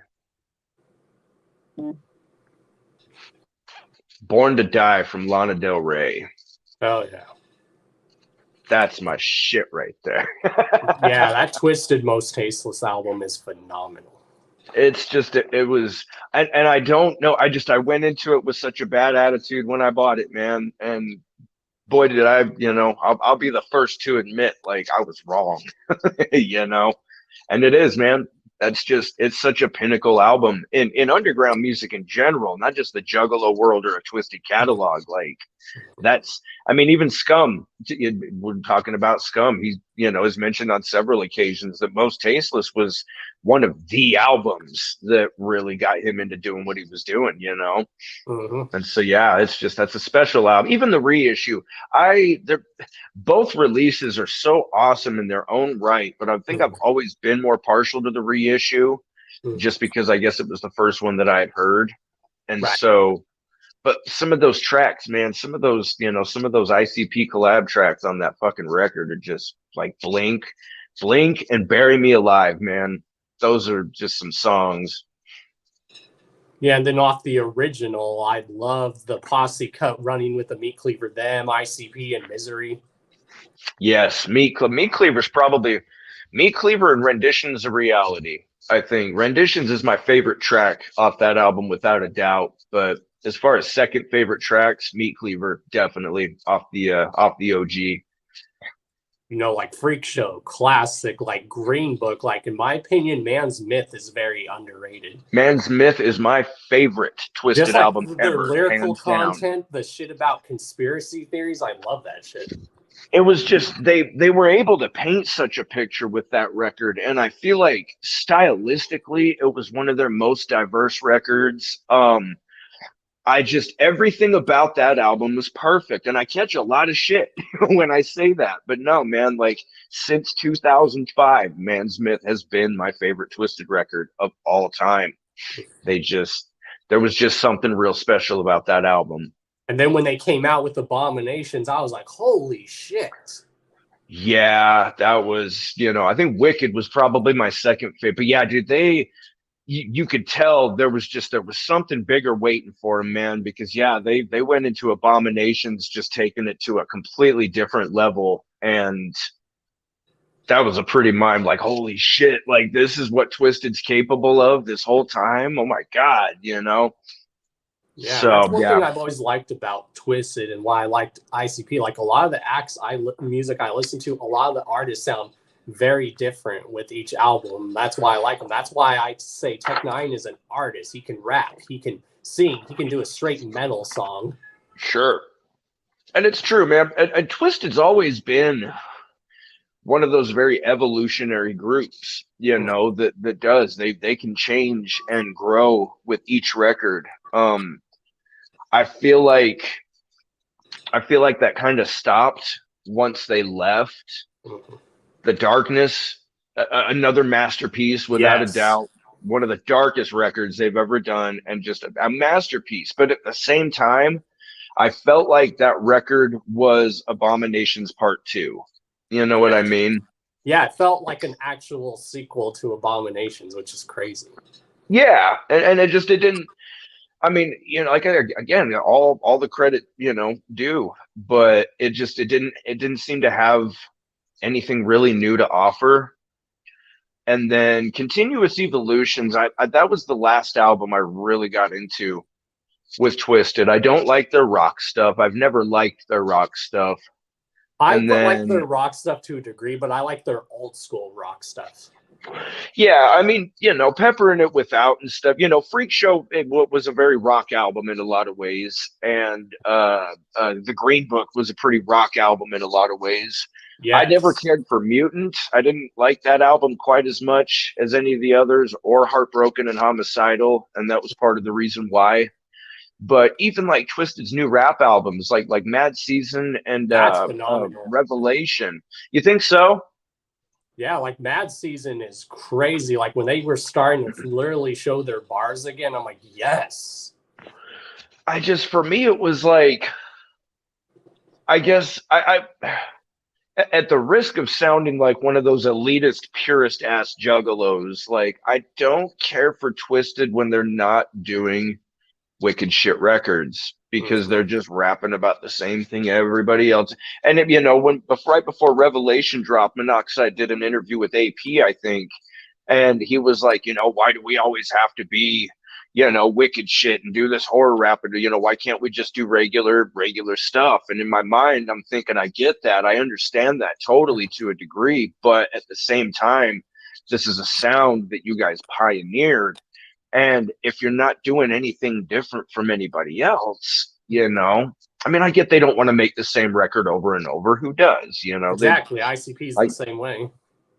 Born to Die from Lana Del Rey. Oh, yeah. That's my shit right there. Yeah, that Twisted Most Tasteless album is phenomenal. It's just, it was, and I don't know. I went into it with such a bad attitude when I bought it, man. And boy, did I, you know, I'll be the first to admit, like, I was wrong, you know, and it is, man. That's just, it's such a pinnacle album in underground music in general, not just the Juggalo world or a Twisted catalog. Like, that's, I mean, even Scum, we're talking about Scum. He, you know, has mentioned on several occasions that Most Tasteless was one of the albums that really got him into doing what he was doing, you know? Mm-hmm. And so, yeah, it's just, that's a special album. Even the reissue, both releases are so awesome in their own right, but I think I've always been more partial to the reissue just because I guess it was the first one that I had heard. And so, but some of those tracks, man, some of those ICP collab tracks on that fucking record are just like Blink and Bury Me Alive, man. Those are just some songs. Yeah, and then off the original, I love the Posse cut Running with the Meat Cleaver, them, ICP, and Misery. Yes, Meat Cleaver's probably Meat Cleaver and Renditions of Reality. I think Renditions is my favorite track off that album without a doubt. But as far as second favorite tracks, Meat Cleaver definitely off the OG. You know, like Freak Show, classic, like Green Book. Like, in my opinion, Man's Myth is very underrated. Man's Myth is my favorite Just Twisted like album their ever, lyrical hands down. content, the shit about conspiracy theories, I love that shit. It was just they were able to paint such a picture with that record, and I feel like stylistically it was one of their most diverse records. I just everything about that album was perfect, and I catch a lot of shit when I say that, but no, man, like since 2005, Man's Myth has been my favorite Twisted record of all time. There was just something real special about that album. And then when they came out with Abominations, I was like, holy shit. Yeah, that was, I think Wicked was probably my second favorite. But yeah, dude, you could tell there was something bigger waiting for him, man, because yeah, they went into Abominations just taking it to a completely different level, and that was a pretty mind like, holy shit, like this is what Twisted's capable of this whole time. Oh my God, Yeah, so that's one yeah, thing I've always liked about Twisted and why I liked ICP. Like a lot of the acts music I listen to, a lot of the artists sound very different with each album. That's why I like them. That's why I say Tech9 is an artist. He can rap, he can sing, he can do a straight metal song. Sure. And it's true, man. And Twisted's always been one of those very evolutionary groups, that does. They can change and grow with each record. I feel like that kind of stopped once they left. The Darkness, another masterpiece without a doubt. One of the darkest records they've ever done, and just a masterpiece. But at the same time, I felt like that record was Abominations Part 2. You know what I mean? Yeah, it felt like an actual sequel to Abominations, which is crazy. Yeah, and it didn't. I mean, like again, all the credit, due, but it didn't seem to have anything really new to offer. And then Continuous Evolutions, I that was the last album I really got into with Twisted. I don't like their rock stuff. I've never liked their rock stuff. I like their rock stuff to a degree, but I like their old school rock stuff. Yeah, I mean, peppering it without and stuff. Freak Show was a very rock album in a lot of ways, and the Green Book was a pretty rock album in a lot of ways. Yes. I never cared for Mutant. I didn't like that album quite as much as any of the others, or Heartbroken and Homicidal, and that was part of the reason why. But even like Twisted's new rap albums, like Mad Season and Revelation, you think so? Yeah, like Mad Season is crazy. Like when they were starting to literally show their bars again, I'm like, yes. For me, it was like, I guess I at the risk of sounding like one of those elitist, purist ass juggalos, like I don't care for Twisted when they're not doing wicked shit records, because they're just rapping about the same thing everybody else. And right before Revelation dropped, Monoxide did an interview with AP, I think, and he was like, why do we always have to be, wicked shit and do this horror rap? Why can't we just do regular stuff? And in my mind, I'm thinking, I get that, I understand that totally to a degree, but at the same time, this is a sound that you guys pioneered. And if you're not doing anything different from anybody else, I mean, I get they don't want to make the same record over and over. Who does, Exactly. ICP is the same way.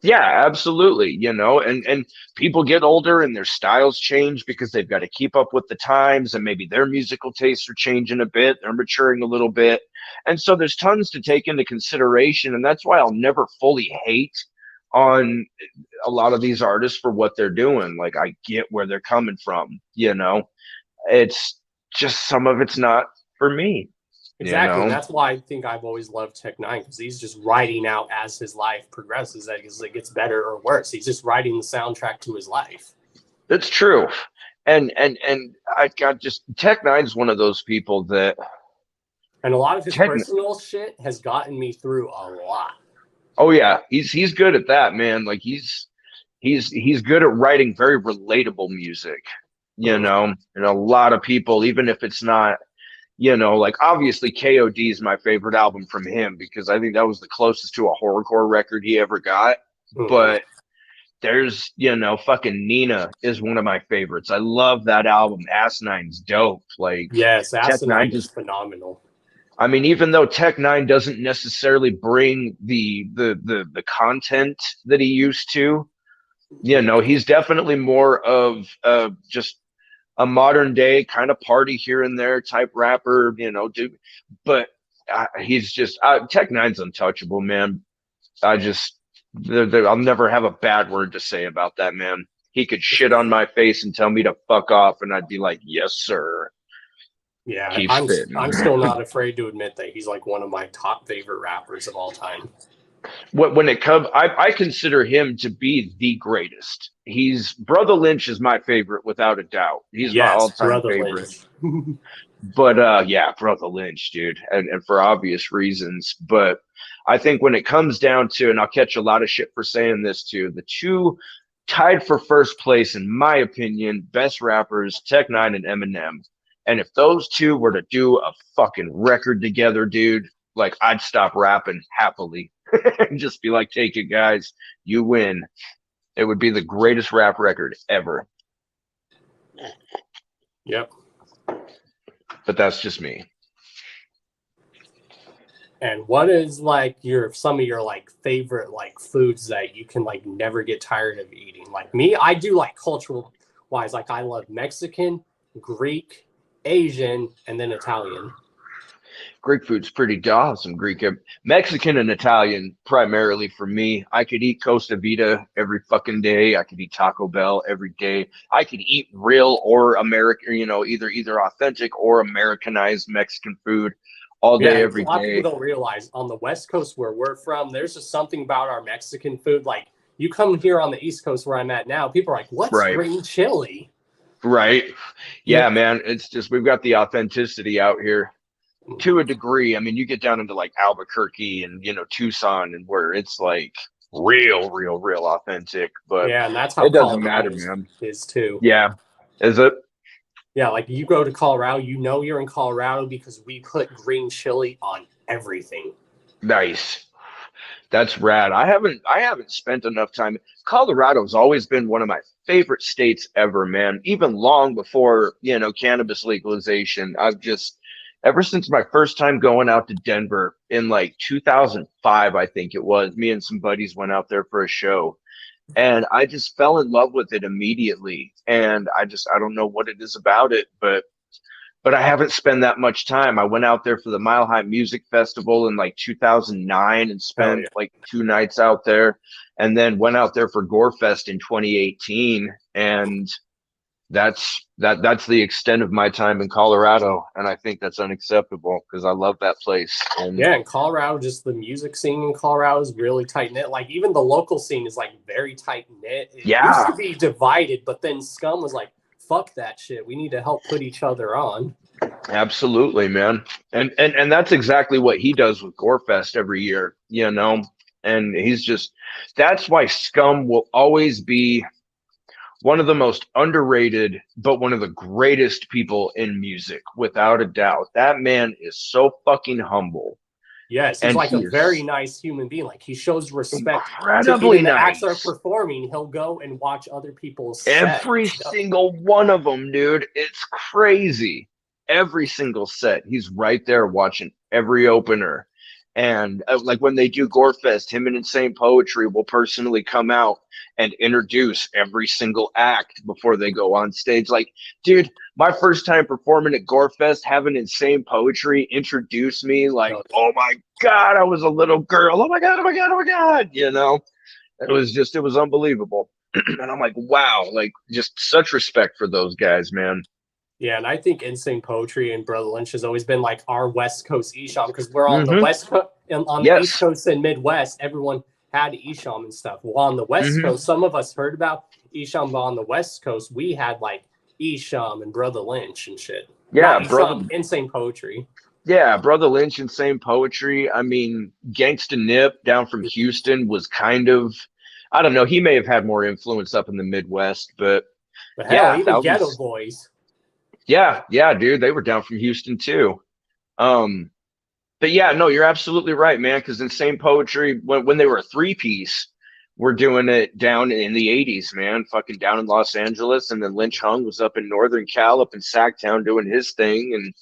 Yeah, absolutely. And people get older and their styles change because they've got to keep up with the times, and maybe their musical tastes are changing a bit. They're maturing a little bit. And so there's tons to take into consideration. And that's why I'll never fully hate on a lot of these artists for what they're doing. Like, I get where they're coming from, it's just, some of it's not for me. Exactly. That's why I think I've always loved Tech9, because he's just writing out as his life progresses, as it gets better or worse. He's just writing the soundtrack to his life. That's true. And I got Tech9 is one of those people that, and a lot of his personal shit has gotten me through a lot. Oh yeah, he's good at that, man. Like he's good at writing very relatable music, and a lot of people, even if it's not, You know, like obviously KOD is my favorite album from him because I think that was the closest to a horrorcore record he ever got. But there's, you know, fucking Nina is one of my favorites. I love that album. Asinine's dope. Like, yes, Tech Nine Asinine is just phenomenal. I mean, even though Tech Nine doesn't necessarily bring the content that he used to, you know, he's definitely more of just a modern day kind of party here and there type rapper, you know, dude. But he's just Tech Nine's untouchable, man. I just I'll never have a bad word to say about that man. He could shit on my face and tell me to fuck off, and I'd be like, yes, sir. Yeah, Keep I'm spitting. still not afraid to admit that he's like one of my top favorite rappers of all time. When it comes, I consider him to be the greatest. He's Brother Lynch is my favorite without a doubt. He's my all-time Brother favorite. Lynch. But yeah, Brother Lynch, dude, and for obvious reasons. But I think when it comes down to, and I'll catch a lot of shit for saying this too, the two tied for first place, in my opinion, best rappers, Tech Nine and Eminem. And if those two were to do a fucking record together, dude, like I'd stop rapping happily and just be like, take it, guys, you win. It would be the greatest rap record ever. Yep. But that's just me. And what is like some of your like favorite like foods that you can like never get tired of eating? Like me, I do like cultural wise, like I love Mexican, Greek, Asian, and then Italian. Greek food's pretty awesome. Mexican and Italian primarily for me. I could eat Costa Vida every fucking day. I could eat Taco Bell every day. I could eat real or American, you know, either authentic or Americanized Mexican food all day, every day. A lot of people don't realize on the West Coast where we're from, there's just something about our Mexican food. Like you come here on the East Coast where I'm at now, people are like, "What's green chili?" Right. Yeah, man. It's just we've got the authenticity out here. To a degree. I mean, you get down into like Albuquerque and, you know, Tucson and where it's like real authentic. But yeah, and that's how it doesn't Colorado matter, man. Is too. Yeah. Is it? Yeah, like you go to Colorado, you know you're in Colorado because we put green chili on everything. Nice. That's rad. I haven't spent enough time. Colorado's always been one of my favorite states ever, man. Even long before, you know, cannabis legalization. Ever since my first time going out to Denver in like 2005, I think it was, me and some buddies went out there for a show and I just fell in love with it immediately. And I don't know what it is about it, but I haven't spent that much time. I went out there for the Mile High Music Festival in like 2009 and spent like 2 nights out there, and then went out there for Gorefest in 2018. And that's the extent of my time in Colorado, and I think that's unacceptable because I love that place. And yeah, in Colorado, just the music scene in Colorado is really tight knit. Like even the local scene is like very tight knit. It used to be divided, but then Scum was like, "Fuck that shit. We need to help put each other on." Absolutely, man. And that's exactly what he does with Gorefest every year, you know. And that's why Scum will always be one of the most underrated, but one of the greatest people in music, without a doubt. That man is so fucking humble. Yes, he's like a very nice human being. Like he shows respect. Incredibly the nice. acts are performing, he'll go and watch other people's every single one of them, dude. It's crazy. Every single set, he's right there watching every opener. And like when they do Gorefest, him and Insane Poetry will personally come out and introduce every single act before they go on stage. Like, dude, my first time performing at Gorefest, having Insane Poetry introduce me, like, oh my God, I was a little girl. Oh my God, oh my God, oh my God. You know, it was unbelievable. And I'm like, wow, like just such respect for those guys, man. Yeah, and I think Insane Poetry and Brother Lynch has always been like our West Coast Esham because we're on the West Coast and on the East Coast and Midwest, everyone had Esham and stuff. Well, on the West Coast, some of us heard about Esham, but on the West Coast, we had like Esham and Brother Lynch and shit. Yeah, Insane Poetry. Yeah, Brother Lynch, Insane Poetry. I mean, Gangsta Nip down from Houston was kind of, I don't know, he may have had more influence up in the Midwest, but hell, even Ghetto Boys. Yeah, dude, they were down from Houston too. But yeah, no, you're absolutely right, man. Because Insane Poetry, when they were a three-piece, we're doing it down in the 80s, man. Fucking down in Los Angeles. And then Lynch Hung was up in Northern Cal, up in Sacktown doing his thing. And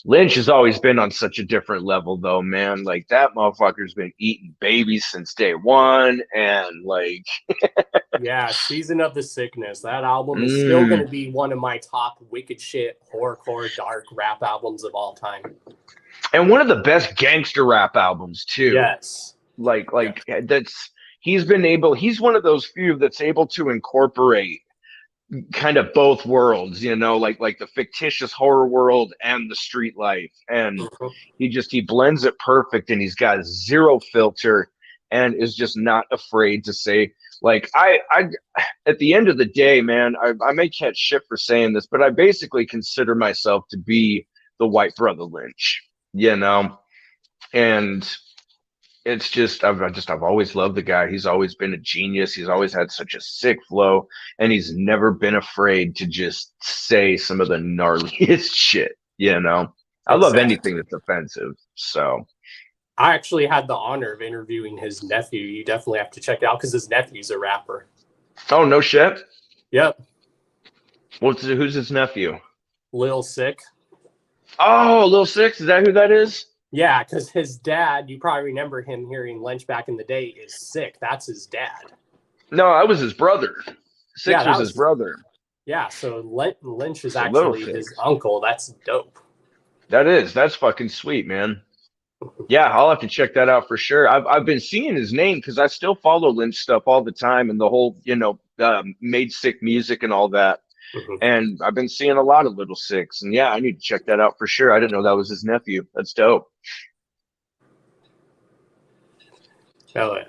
Lynch has always been on such a different level, though, man. Like, that motherfucker's been eating babies since day one. And, like, Yeah, Season of the Sickness. That album is still going to be one of my top wicked shit, horrorcore, dark rap albums of all time. And one of the best gangster rap albums, too. Yes. Like he's one of those few that's able to incorporate kind of both worlds, you know, like the fictitious horror world and the street life. And he blends it perfect, and he's got zero filter and is just not afraid to say, like, I at the end of the day, man, I may catch shit for saying this, but I basically consider myself to be the white brother Lynch, you know. And it's just I've always loved the guy. He's always been a genius. He's always had such a sick flow, and he's never been afraid to just say some of the gnarliest shit, you know. I love anything that's offensive. So I actually had the honor of interviewing his nephew. You definitely have to check it out because his nephew's a rapper. Oh, no shit. Yep. Who's his nephew? Lil Sick. Oh, Lil Six, is that who that is? Yeah, because his dad, you probably remember him hearing Lynch back in the day, is Sick. That's his dad. No, I was his brother. Six was his brother. Yeah, so Lynch is actually his uncle. That's dope. That's fucking sweet, man. Yeah, I'll have to check that out for sure. I've been seeing his name because I still follow Lynch stuff all the time, and the whole, you know, Made Sick music and all that. And I've been seeing a lot of Little Six, and yeah, I need to check that out for sure. I didn't know that was his nephew. That's dope. Oh yeah,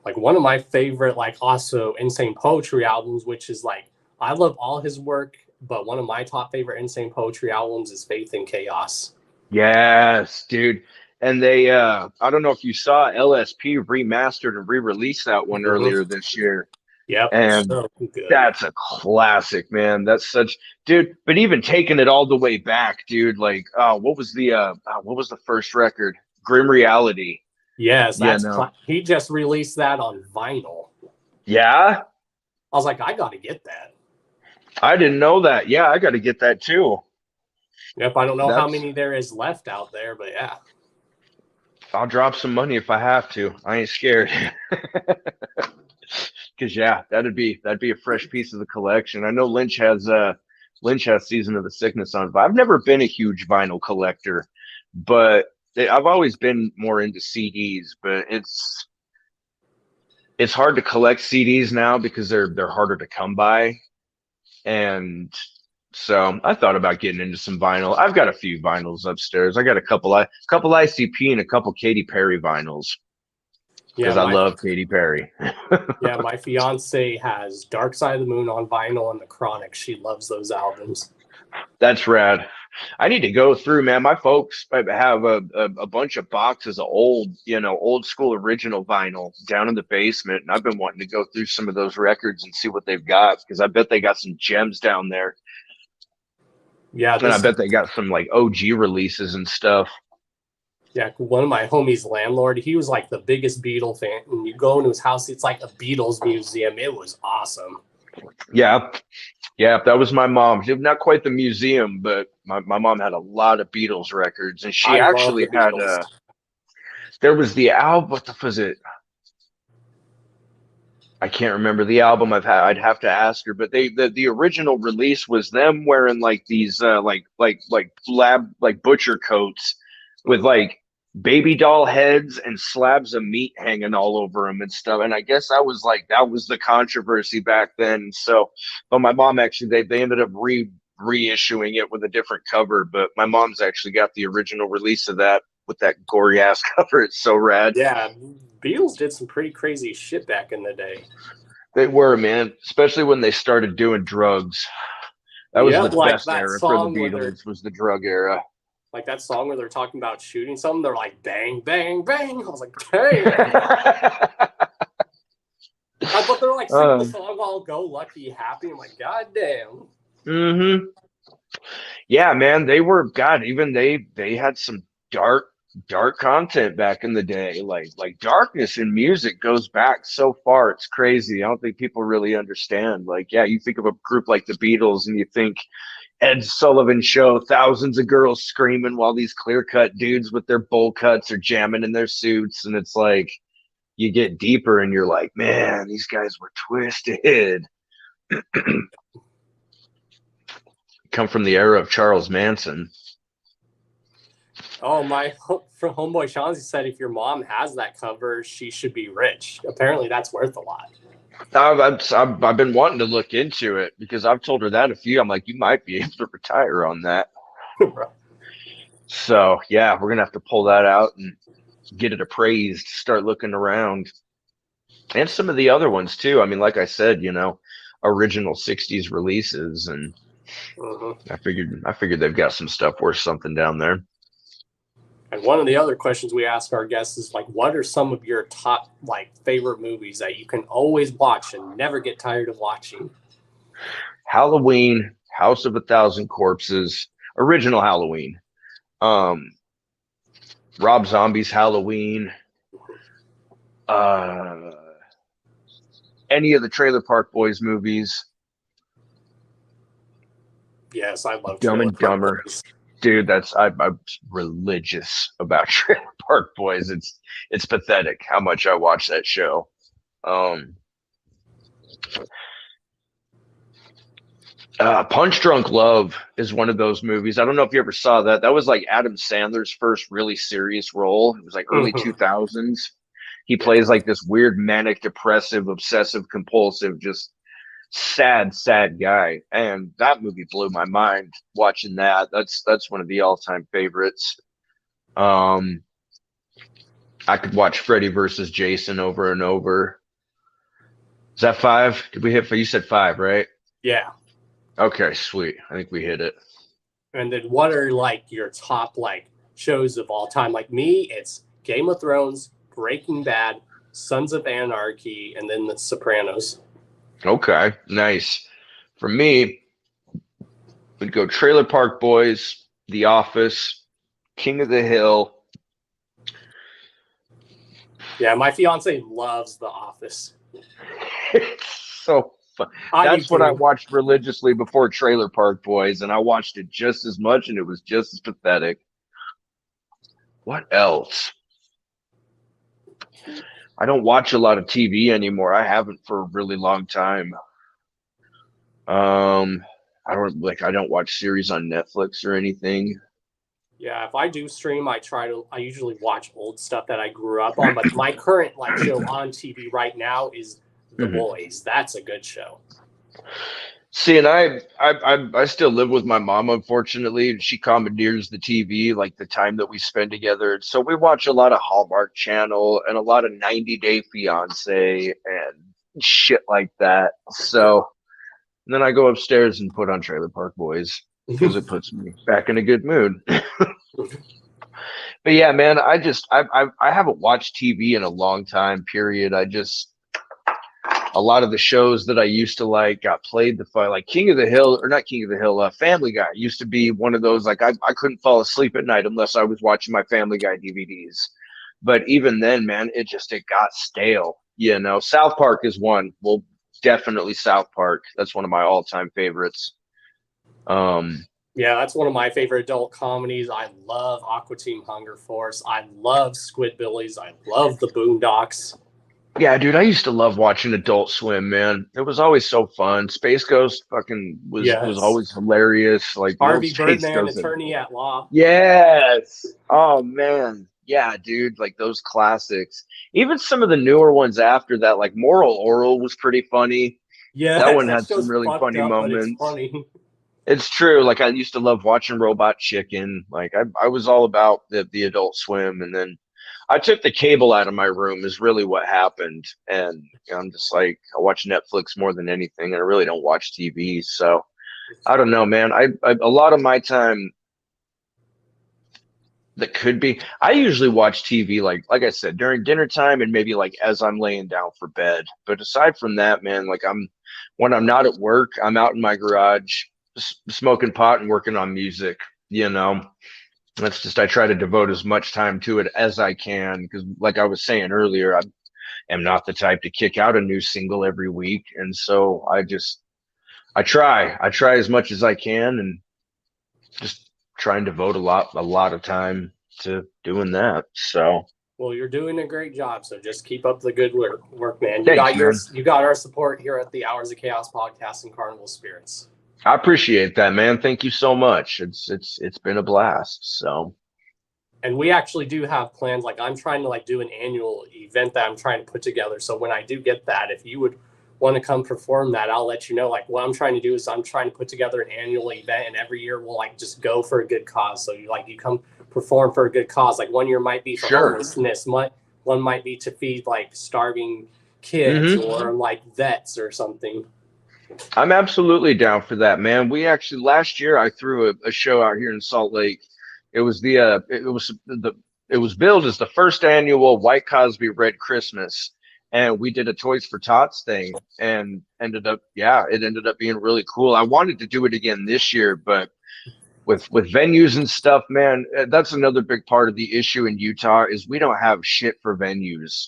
like one of my favorite, like also Insane Poetry albums, which is like I love all his work, but one of my top favorite Insane Poetry albums is Faith in Chaos. Yes, dude. And they, I don't know if you saw, LSP remastered and re-released that one earlier this year. Yep, and so good. That's a classic, man. That's such, dude. But even taking it all the way back, dude. Like, what was the first record? Grim Reality. Yes, that's he just released that on vinyl. Yeah, I was like, I got to get that. I didn't know that. Yeah, I got to get that too. Yep, I don't know how many there is left out there, but yeah. I'll drop some money if I have to. I ain't scared. Because yeah, that'd be a fresh piece of the collection. I know Lynch has Season of the Sickness on, but I've never been a huge vinyl collector. But I've always been more into CDs. But it's hard to collect CDs now because they're harder to come by. And so I thought about getting into some vinyl. I've got a few vinyls upstairs. I got a couple ICP and a couple Katy Perry vinyls. Because I love Katy Perry. Yeah, my fiance has Dark Side of the Moon on vinyl and The Chronic. She loves those albums. That's rad. I need to go through, man. My folks have a bunch of boxes of old school original vinyl down in the basement, and I've been wanting to go through some of those records and see what they've got, because I bet they got some gems down there. Yeah, and I bet they got some like OG releases and stuff. Yeah, one of my homies' landlord, he was like the biggest Beatle fan. And you go into his house, it's like a Beatles museum. It was awesome. Yeah, that was my mom. Not quite the museum, but my mom had a lot of Beatles records, and she actually had there was the album. What the was it? I can't remember the album. I'd have to ask her, but the original release was them wearing like these like butcher coats with like baby doll heads and slabs of meat hanging all over them and stuff. And I guess that was the controversy back then. So, but my mom actually, they ended up reissuing it with a different cover, but my mom's actually got the original release of that with that gory ass cover. It's so rad. Yeah. Beatles did some pretty crazy shit back in the day. They were, man, especially when they started doing drugs. That was the best era for the Beatles, was the drug era. Like that song where they're talking about shooting something, they're like, bang, bang, bang. I was like, hey. But they're like singing the song all go lucky happy. I'm like, God damn. Mm-hmm. Yeah, man, they were God. Even they had some dark content back in the day. Like darkness in music goes back so far. It's crazy. I don't think people really understand. Like, yeah, you think of a group like the Beatles, and you think Ed Sullivan Show, thousands of girls screaming while these clear cut dudes with their bowl cuts are jamming in their suits, and it's like you get deeper, and you're like, man, these guys were twisted. Come from the era of Charles Manson. Oh, my homeboy Shanzi said if your mom has that cover, she should be rich. Apparently, that's worth a lot. I've been wanting to look into it because I've told her that a few. I'm like, you might be able to retire on that. So yeah, we're gonna have to pull that out and get it appraised. Start looking around, and some of the other ones too. I mean, like I said, original '60s releases, and I figured they've got some stuff worth something down there. And one of the other questions we ask our guests is like, what are some of your top favorite movies that you can always watch and never get tired of watching? Halloween, House of a Thousand Corpses, original Halloween. Rob Zombie's Halloween. Any of the Trailer Park Boys movies. Yes, I love Dumb and Dumber. Dude, I'm religious about Trailer Park Boys. It's pathetic how much I watch that show. Punch Drunk Love is one of those movies. I don't know if you ever saw that. That was like Adam Sandler's first really serious role. It was like early 2000s. He plays like this weird manic depressive, obsessive compulsive, just sad guy, and that movie blew my mind watching that. That's one of the all-time favorites. I could watch Freddy versus Jason over and over. Is that 5? Did we hit? You said 5, right? Yeah. Okay, sweet. I think we hit it. And then what are your top shows of all time? Like me, it's Game of Thrones, Breaking Bad, Sons of Anarchy, and then The Sopranos. Okay, nice. For me, we'd go Trailer Park Boys, The Office, King of the Hill. Yeah, my fiance loves The Office. It's so fun. That's what I watched religiously before Trailer Park Boys, and I watched it just as much, and it was just as pathetic. What else? I don't watch a lot of TV anymore. I haven't for a really long time. I don't watch series on Netflix or anything. Yeah, if I do stream, I usually watch old stuff that I grew up on. But my current show on TV right now is The Boys. That's a good show. See, and I still live with my mom, unfortunately. She commandeers the TV, like the time that we spend together. So we watch a lot of Hallmark Channel and a lot of 90 Day Fiance and shit like that. So then I go upstairs and put on Trailer Park Boys because it puts me back in a good mood. But yeah, man, I haven't watched TV in a long time, period. A lot of the shows that I used to like got played the fight, like King of the Hill, or not King of the Hill, Family Guy used to be one of those, like I couldn't fall asleep at night unless I was watching my Family Guy DVDs. But even then, man, it got stale. South Park is one. Well, definitely South Park. That's one of my all-time favorites. Yeah, that's one of my favorite adult comedies. I love Aqua Teen Hunger Force. I love Squidbillies. I love the Boondocks. Yeah, dude, I used to love watching Adult Swim, man. It was always so fun. Space Ghost was always hilarious. Like Harvey Birdman, Attorney at Law. Yes. Oh man. Yeah, dude, like those classics. Even some of the newer ones after that, like Moral Oral was pretty funny. Yeah, that one had some really funny moments. It's funny. It's true. Like I used to love watching Robot Chicken. Like I was all about the Adult Swim, and then I took the cable out of my room is really what happened. And I'm just like, I watch Netflix more than anything, and I really don't watch TV. So I don't know, man. I a lot of my time that could be, I usually watch TV, like I said, during dinner time and maybe like as I'm laying down for bed. But aside from that, man, like when I'm not at work, I'm out in my garage smoking pot and working on music. You know, that's just I try to devote as much time to it as I can because, like I was saying earlier, I am not the type to kick out a new single every week, and so I try as much as I can, and just try and devote a lot of time to doing that. So. Well, you're doing a great job, so just keep up the good work, man. Thanks, You got our support here at the Hours of Chaos podcast and Carnival Spirits. I appreciate that, man. Thank you so much. It's been a blast. So, and we actually do have plans. Like I'm trying to do an annual event that I'm trying to put together. So when I do get that, if you would want to come perform that, I'll let you know. Like what I'm trying to do is I'm trying to put together an annual event, and every year we'll just go for a good cause. So you come perform for a good cause. Like one year might be for homelessness, one might be to feed starving kids or vets or something. I'm absolutely down for that, man. We actually last year I threw a show out here in Salt Lake. It was it was billed as the first annual White Cosby Red Christmas, and we did a Toys for Tots thing, and it ended up being really cool. I wanted to do it again this year, but with venues and stuff, man, that's another big part of the issue in Utah is we don't have shit for venues.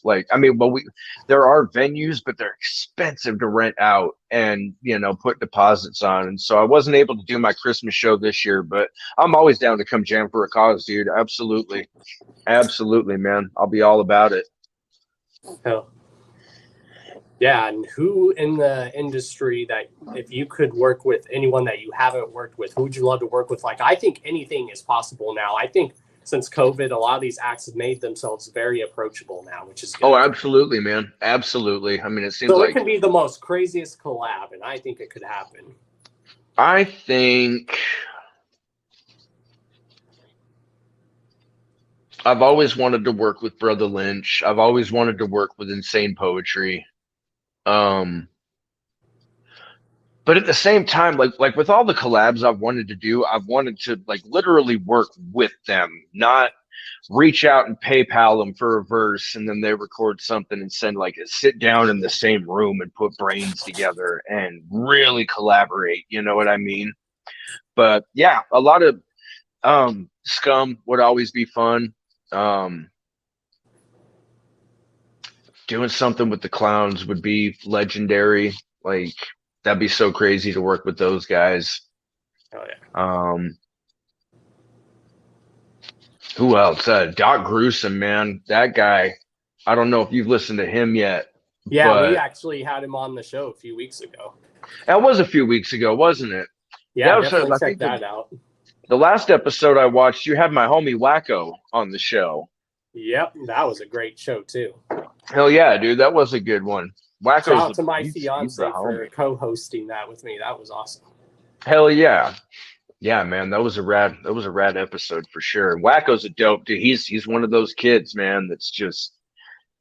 There are venues, but they're expensive to rent out and, put deposits on. And so I wasn't able to do my Christmas show this year, but I'm always down to come jam for a cause, dude. Absolutely. Absolutely, man. I'll be all about it. Hell. Yeah, and who in the industry that if you could work with anyone that you haven't worked with, who would you love to work with? I think anything is possible now. I think since COVID, a lot of these acts have made themselves very approachable now, which is good. Oh, absolutely, man. Absolutely. I mean, it seems it can be the most craziest collab, and I think it could happen. I think I've always wanted to work with Brother Lynch. I've always wanted to work with Insane Poetry. But at the same time, like with all the collabs I've wanted to do, I've wanted to literally work with them, not reach out and PayPal them for a verse and then they record something and send sit down in the same room and put brains together and really collaborate. You know what I mean? But yeah, a lot of Scum would always be fun. Doing something with the Clowns would be legendary. That'd be so crazy to work with those guys. Oh yeah. Who else? Doc Gruesome, man. That guy. I don't know if you've listened to him yet. Yeah, we actually had him on the show a few weeks ago. That was a few weeks ago, wasn't it? Yeah, definitely check that out. The last episode I watched, you had my homie Wacko on the show. Yep, that was a great show too. Hell yeah, dude, that was a good one. Wacko's Shout out to my fiance for co-hosting that with me. That was awesome. Hell yeah. Yeah, man, that was a rad episode for sure. Wacko's a dope dude. He's one of those kids, man, that's just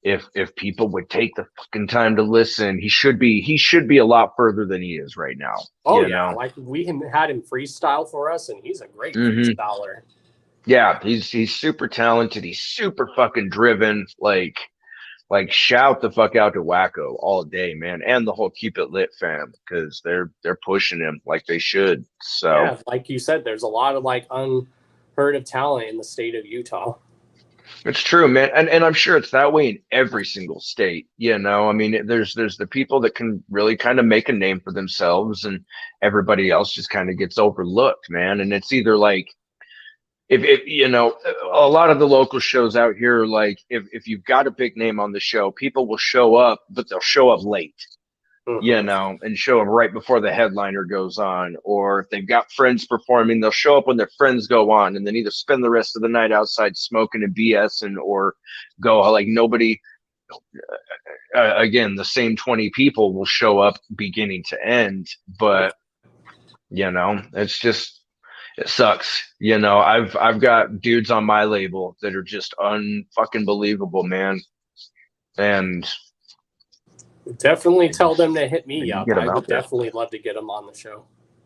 if people would take the fucking time to listen, he should be a lot further than he is right now. Oh yeah, we had him freestyle for us, and he's a great freestyler. Yeah, he's super talented. He's super fucking driven. Shout the fuck out to Wacko all day, man, and the whole Keep It Lit fam because they're pushing him like they should. So yeah, like you said, there's a lot of unheard of talent in the state of Utah. It's true, man, and I'm sure it's that way in every single state. I mean, there's the people that can really kind of make a name for themselves, and everybody else just kind of gets overlooked, man. And it's either if a lot of the local shows out here, if you've got a big name on the show, people will show up, but they'll show up late, and show up right before the headliner goes on. Or if they've got friends performing, they'll show up when their friends go on and then either spend the rest of the night outside smoking and BSing or go nobody. Again, the same 20 people will show up beginning to end, but it's just, it sucks. I've got dudes on my label that are just unfucking believable, man. And definitely tell them to hit me up. I would definitely love to get them on the show.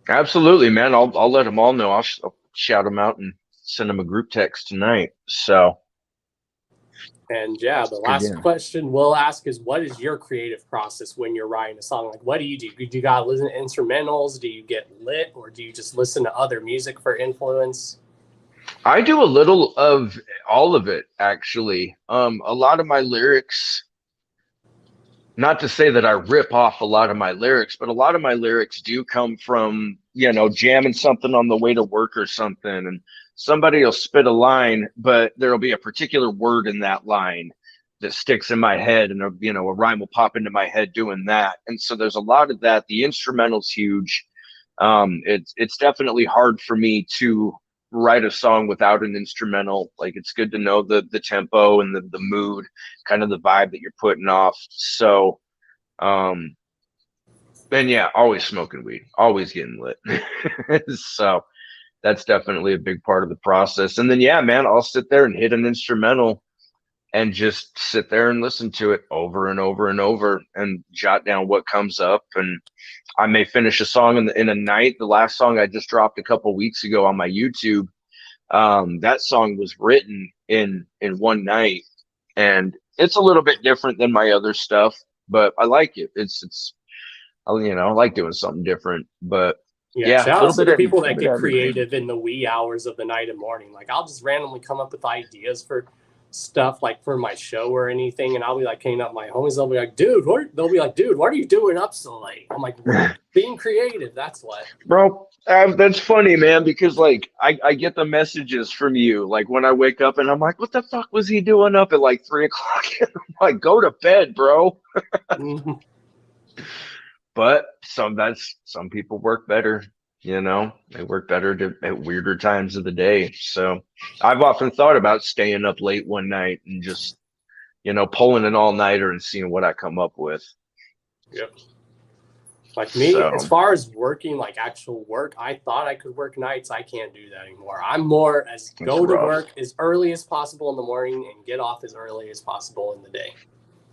Absolutely, man. I'll let them all know. I'll shout them out and send them a group text tonight. So And yeah, the Good last deal. question we'll ask is, what is your creative process when you're writing a song? Like, what do you do? Do you got to listen to instrumentals? Do you get lit, or do you just listen to other music for influence? I do a little of all of it, actually. A lot of my lyrics, not to say that I rip off a lot of my lyrics, but a lot of my lyrics do come from, jamming something on the way to work or something, and somebody will spit a line, but there'll be a particular word in that line that sticks in my head, and a rhyme will pop into my head doing that. And so there's a lot of that. The instrumental's huge. It's definitely hard for me to write a song without an instrumental. Like, it's good to know the tempo and the mood, kind of the vibe that you're putting off. So and yeah, always smoking weed, always getting lit. So that's definitely a big part of the process. And then yeah, man, I'll sit there and hit an instrumental and just sit there and listen to it over and over and over and jot down what comes up. And I may finish a song in a night. The last song I just dropped a couple weeks ago on my YouTube, that song was written in one night, and it's a little bit different than my other stuff, but I like it. I like doing something different. But yeah, shout a out to little the bit people of that get everything. creative in the wee hours of the night and morning. Like, I'll just randomly come up with ideas for stuff, like for my show or anything, and I'll be like hanging up my homies. They'll be like, dude, what are you doing up so late? I'm like, being creative. That's what. Bro, that's funny, man, because like I get the messages from you, like when I wake up and I'm like, what the fuck was he doing up at like 3 o'clock? And I'm like, go to bed, bro. But some people work better, they work better at weirder times of the day. So I've often thought about staying up late one night and just, pulling an all-nighter and seeing what I come up with. Yep. Like me, So, as far as working, like actual work, I thought I could work nights. I can't do that anymore. I'm more as go to work as early as possible in the morning and get off as early as possible in the day.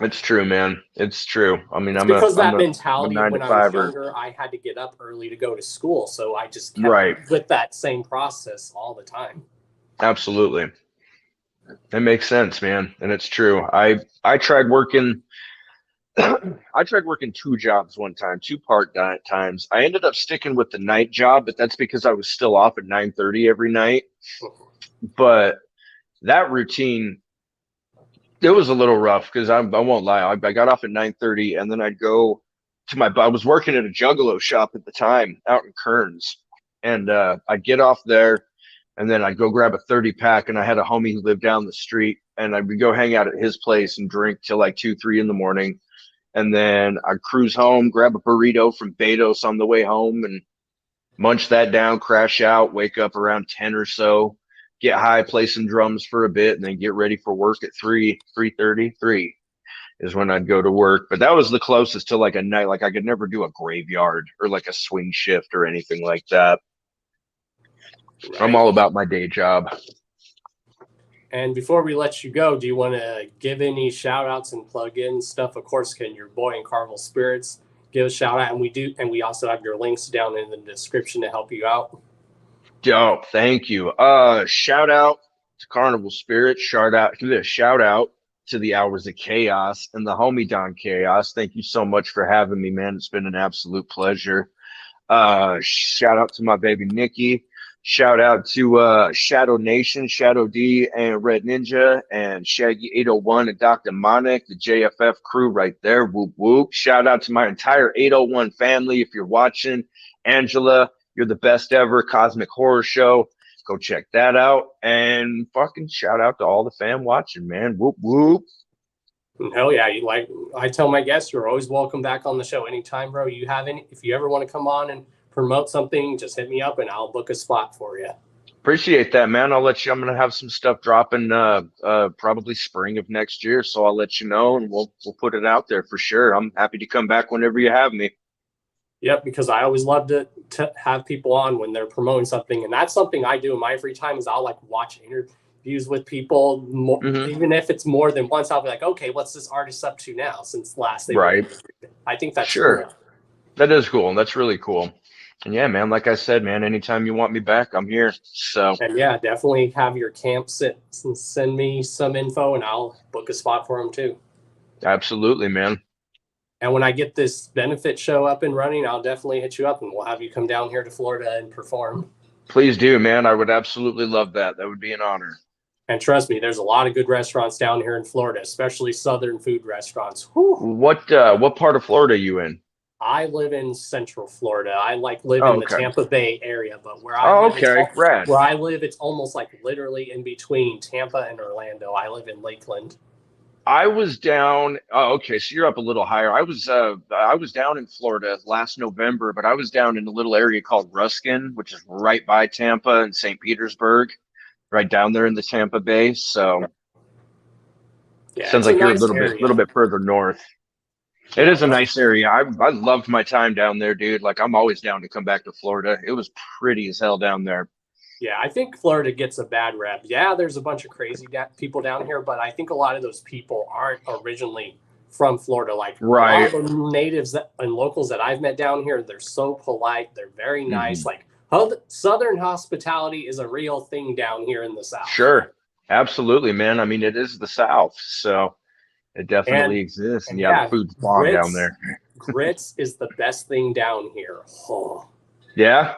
it's true, man. It's true. I mean, I'm because that a mentality 9 when to I was 5er. younger, I had to get up early to go to school. So I just kept Right. with that same process all the time. Absolutely. It makes sense, man. And it's true. I tried working I tried working 2 jobs one time, 2 times. I ended up sticking with the night job, but that's because I was still off at 9:30 every night. But that routine, it was a little rough because I won't lie. I got off at 9:30, and then I'd go to I was working at a Juggalo shop at the time out in Kearns, and I'd get off there, and then I'd go grab a 30 pack, and I had a homie who lived down the street, and I would go hang out at his place and drink till like 2, 3 in the morning. And then I'd cruise home, grab a burrito from Beto's on the way home, and munch that down, crash out, wake up around 10 or so, get high, play some drums for a bit, and then get ready for work at 3:33 is when I'd go to work. But that was the closest to like a night. Like, I could never do a graveyard or like a swing shift or anything like that. Right. I'm all about my day job. And before we let you go, do you want to give any shout outs and plug in stuff? Of course, can your boy in Carnival Spirits give a shout out? And we also have your links down in the description to help you out. Dope. Thank you. Shout out to Carnival Spirits. Shout out to the Hours of Chaos and the homie Don Chaos. Thank you so much for having me, man. It's been an absolute pleasure. Shout out to my baby Nikki. Shout out to Shadow Nation, Shadow D, and Red Ninja, and Shaggy 801 and Dr. Monic, the JFF crew right there. Whoop, whoop. Shout out to my entire 801 family. If you're watching, Angela, you're the best ever. Cosmic Horror Show. Go check that out. And fucking shout out to all the fam watching, man. Whoop, whoop. Hell yeah. Like I tell my guests, you're always welcome back on the show anytime, bro. If you ever want to come on and promote something, just hit me up and I'll book a spot for you. Appreciate that, man. I'll let you. I'm gonna have some stuff dropping probably spring of next year, so I'll let you know and we'll put it out there for sure. I'm happy to come back whenever you have me. Yep, because I always love to have people on when they're promoting something, and that's something I do in my free time. Is I'll like watch interviews with people, even if it's more than once. I'll be like, okay, what's this artist up to now since last? Right. I think that's sure. Cool. That is cool. That's really cool. And yeah, man, like I said, man, anytime you want me back, I'm here. So And yeah, definitely have your camp send me some info, and I'll book a spot for them too. absolutely, man. And when I get this benefit show up and running, I'll definitely hit you up, and we'll have you come down here to Florida and perform. Please do, man. I would absolutely love that. That would be an honor. And trust me, there's a lot of good restaurants down here in Florida, especially Southern food restaurants. Whew. What part of Florida are you in? I live in Central Florida. I live Oh, in the okay. Tampa Bay area, but where Oh, I live, okay. Rad. where I live, it's almost like literally in between Tampa and Orlando. I live in Lakeland. I was down. Oh, okay. So you're up a little higher. I was down in Florida last November, but I was down in a little area called Ruskin, which is right by Tampa and St. Petersburg, right down there in the Tampa Bay. So Yeah, sounds it's like a you're a nice area. little bit further north. It is a nice area. I loved my time down there, dude. Like I'm always down to come back to Florida. It was pretty as hell down there. Yeah, I think Florida gets a bad rep. Yeah, there's a bunch of crazy people down here, but I think a lot of those people aren't originally from Florida. Like Right. a lot of the natives and locals that I've met down here, they're so polite. They're very nice. Mhm. Like Southern hospitality is a real thing down here in the South. Sure. Absolutely, man. I mean, it is the South, so it definitely exists. And yeah, the food's bomb down there. Grits is the best thing down here. Oh. Yeah.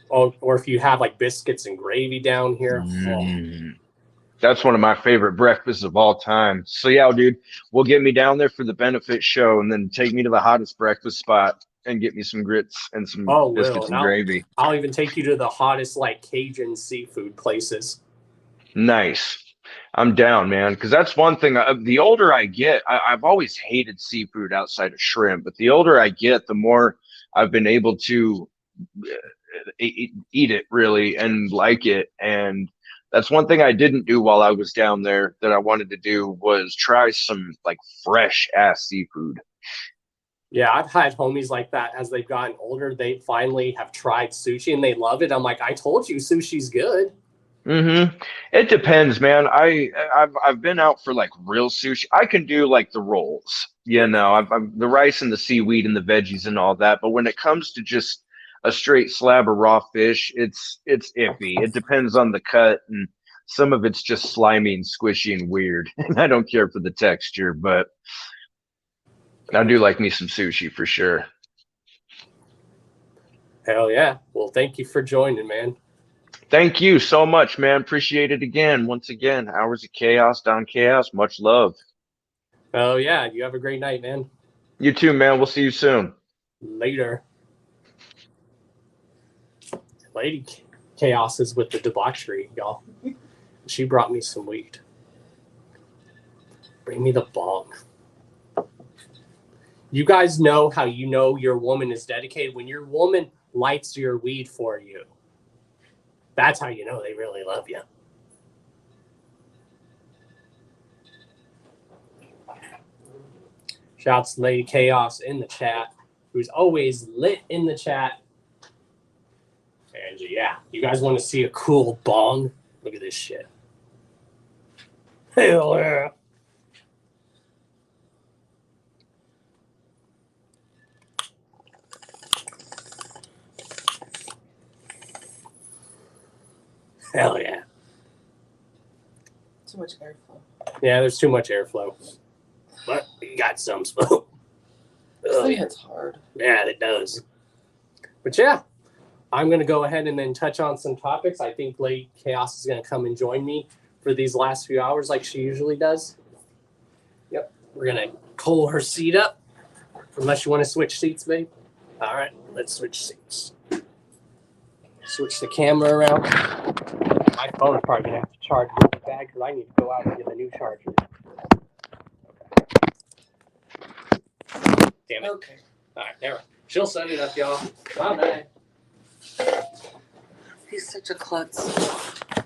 Or if you have like biscuits and gravy down here. That's one of my favorite breakfasts of all time. So yeah, dude, we'll get me down there for the benefit show and then take me to the hottest breakfast spot and get me some grits and some biscuits and gravy. I'll even take you to the hottest like Cajun seafood places. Nice. I'm down, man. Because that's one thing. The older I get, I've always hated seafood outside of shrimp, but the older I get, the more I've been able to eat it really and like it. And that's one thing I didn't do while I was down there that I wanted to do was try some like fresh ass seafood. Yeah, I've had homies like that as they've gotten older. They finally have tried sushi and they love it. I'm like, I told you sushi's good. It depends, man. I've been out for like real sushi. I can do like the rolls, you know, I've the rice and the seaweed and the veggies and all that. But when it comes to just a straight slab of raw fish, it's iffy. It depends on the cut, and some of it's just slimy and squishy and weird. And I don't care for the texture, but I do like me some sushi for sure. Hell yeah. Well, thank you for joining, man. Thank you so much, man. Appreciate it again. Once again, Hours of Chaos, Don Chaos. Much love. Oh yeah. You have a great night, man. You too, man. We'll see you soon. Later. Lady Chaos is with the debauchery, y'all. She brought me some weed. Bring me the bong. You guys know how you know your woman is dedicated when your woman lights your weed for you. That's how you know they really love you. Shouts to Lady Chaos in the chat, who's always lit in the chat. And yeah, you guys want to see a cool bong? Look at this shit. Hell yeah. Hell yeah. Too much airflow. Yeah, there's too much airflow. But you got some smoke. This thing hits hard. Yeah, it does. But yeah, I'm going to go ahead and then touch on some topics. I think Lady Chaos is going to come and join me for these last few hours like she usually does. Yep. We're going to pull her seat up. Unless you want to switch seats, babe. All right, let's switch seats. Switch the camera around. My phone is probably going to have to charge in the bag because I need to go out and get a new charger. Okay. Damn it. Okay. All right, there we go. She'll set it up, y'all. Bye-bye. He's such a klutz.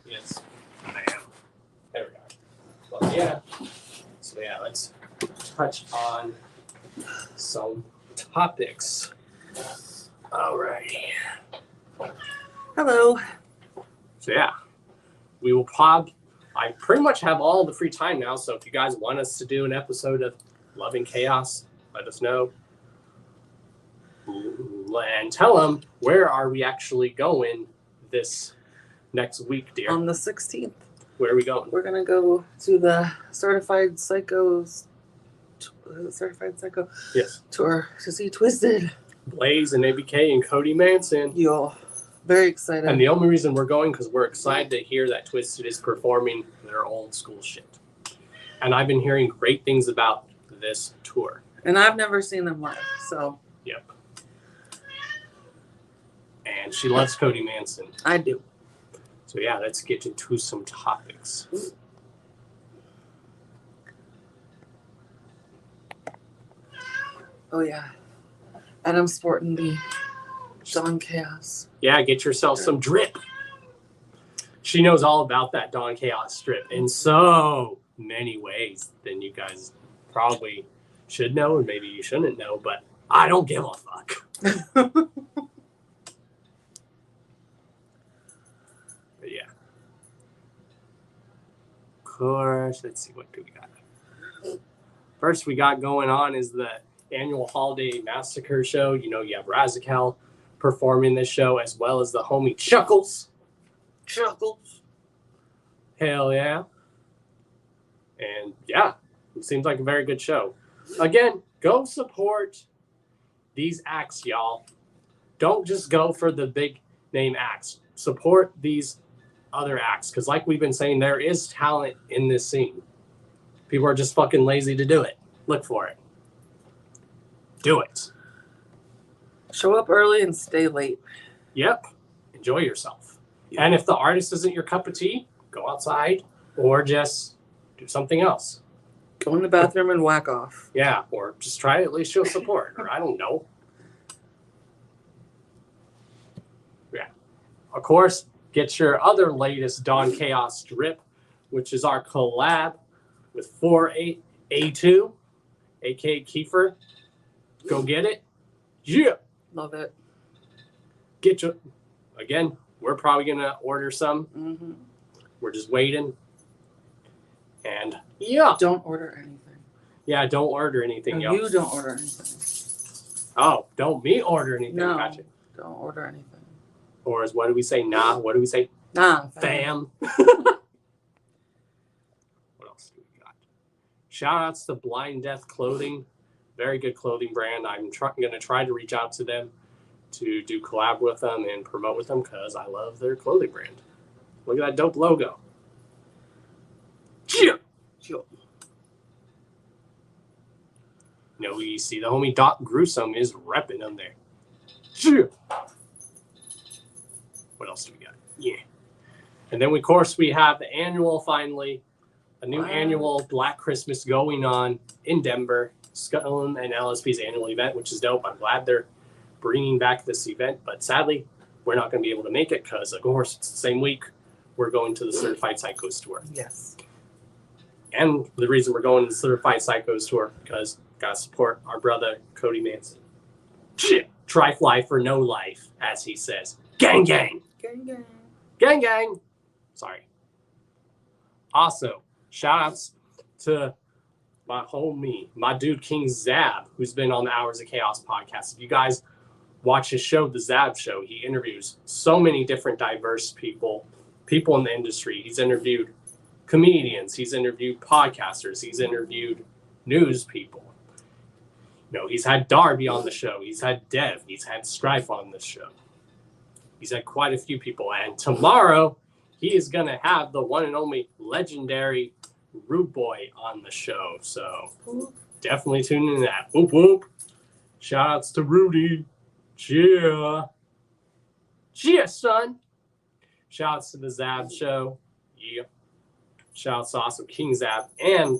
Yes, I am. There we go. Well, yeah. So yeah, let's touch on some topics. Alrighty. Hello. So yeah, I pretty much have all the free time now, so if you guys want us to do an episode of Loving Chaos, let us know. And tell them, where are we actually going this next week, dear? On the 16th. Where are we going? We're going to go to the Certified Psycho Yes. tour to see Twisted. Blaze and ABK and Cody Manson. Yo, very excited. And the only reason we're going because we're excited to hear that Twisted is performing their old school shit. And I've been hearing great things about this tour. And I've never seen them live, so. Yep. And she loves Cody Manson. I do. So yeah, let's get into some topics. Oh yeah. And I'm sporting the Dawn Chaos. Yeah, get yourself some drip. She knows all about that Dawn Chaos strip in so many ways than you guys probably should know, or maybe you shouldn't know, but I don't give a fuck. But yeah. Of course, let's see, what do we got? First we got going on is the annual Holiday Massacre show. You know, you have Razakal performing this show, as well as the homie Chuckles. Hell yeah. And yeah, it seems like a very good show. Again, go support these acts, y'all. Don't just go for the big name acts. Support these other acts, because like we've been saying, there is talent in this scene. People are just fucking lazy to do it. Look for it. Do it. Show up early and stay late. Yep. Enjoy yourself. And if the artist isn't your cup of tea, go outside or just do something else. Go in the bathroom and whack off. Yeah, or just try to at least show support, or I don't know. Yeah. Of course, get your other latest Dawn Chaos strip, which is our collab with 4A2, aka Kiefer. Go get it. Yeah. Love it. Get your, again, we're probably going to order some. Mm-hmm. We're just waiting. And yeah. Don't order anything. Yeah, don't order anything No, else. you don't order anything. Oh, don't me order anything. No, Gotcha. don't order anything. Or as what do we say? Nah. What do we say? Nah. Fam. What else do we got? Shout outs to Blind Death Clothing. Very good clothing brand. I'm going to try to reach out to them to do collab with them and promote with them because I love their clothing brand. Look at that dope logo. Cheer. Sure. You know, you see the homie Doc Gruesome is repping them there. Cheer. What else do we got? Yeah. And then, of course, we have the annual, finally, a new annual Black Christmas going on in Denver. Scotland and LSP's annual event, which is dope. I'm glad they're bringing back this event, but sadly, we're not going to be able to make it because, of course, it's the same week we're going to the Certified Psychos tour. Yes. And the reason we're going to the Certified Psychos tour because gotta support our brother Cody Manson. Shit, try fly for no life, as he says. Gang, gang, Gang, gang. gang, gang. Sorry. Also, shout outs to my homie, my dude King Zab, who's been on the Hours of Chaos podcast. If you guys watch his show, The Zab Show, he interviews so many different diverse people in the industry. He's interviewed comedians, he's interviewed podcasters, he's interviewed news people. You know, he's had Darby on the show, he's had Dev, he's had Strife on the show. He's had quite a few people. And tomorrow, he is going to have the one and only legendary Rude Boy on the show. So definitely tune in to that. Whoop, whoop. Shout outs to Rudy. Cheer. Cheer, son. Shout outs to the Zab Show. Yeah. Shout outs to awesome King Zab and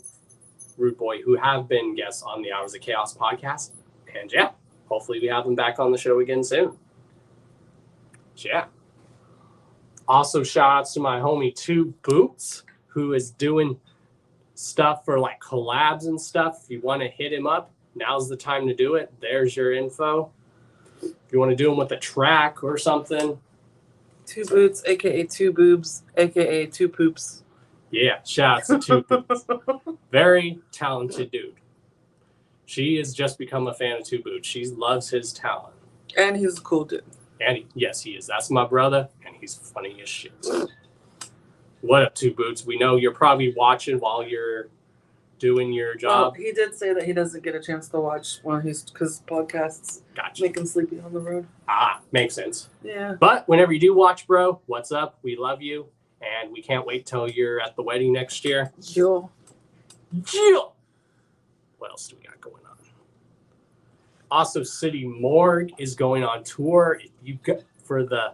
Rude Boy, who have been guests on the Hours of Chaos podcast. And yeah, hopefully we have them back on the show again soon. Yeah. Also, shout outs to my homie Two Boots, who is doing stuff for like collabs and stuff. If you want to hit him up, now's the time to do it. There's your info. If you want to do them with a track or something. Two Boots, aka Two Boobs, aka Two Poops. Yeah, shout outs to Two Boots. Very talented dude. She has just become a fan of Two Boots. She loves his talent. And he's a cool dude. And yes, he is. That's my brother, and he's funny as shit. What up, Two Boots? We know you're probably watching while you're doing your Well, job. he did say that he doesn't get a chance to watch one of his because podcasts make him sleepy on the road. Makes sense. Yeah. But whenever you do watch, bro, what's up? We love you, and we can't wait till you're at the wedding next year. Yo. What else do we got going on? Also, City Morgue is going on tour. If you go for the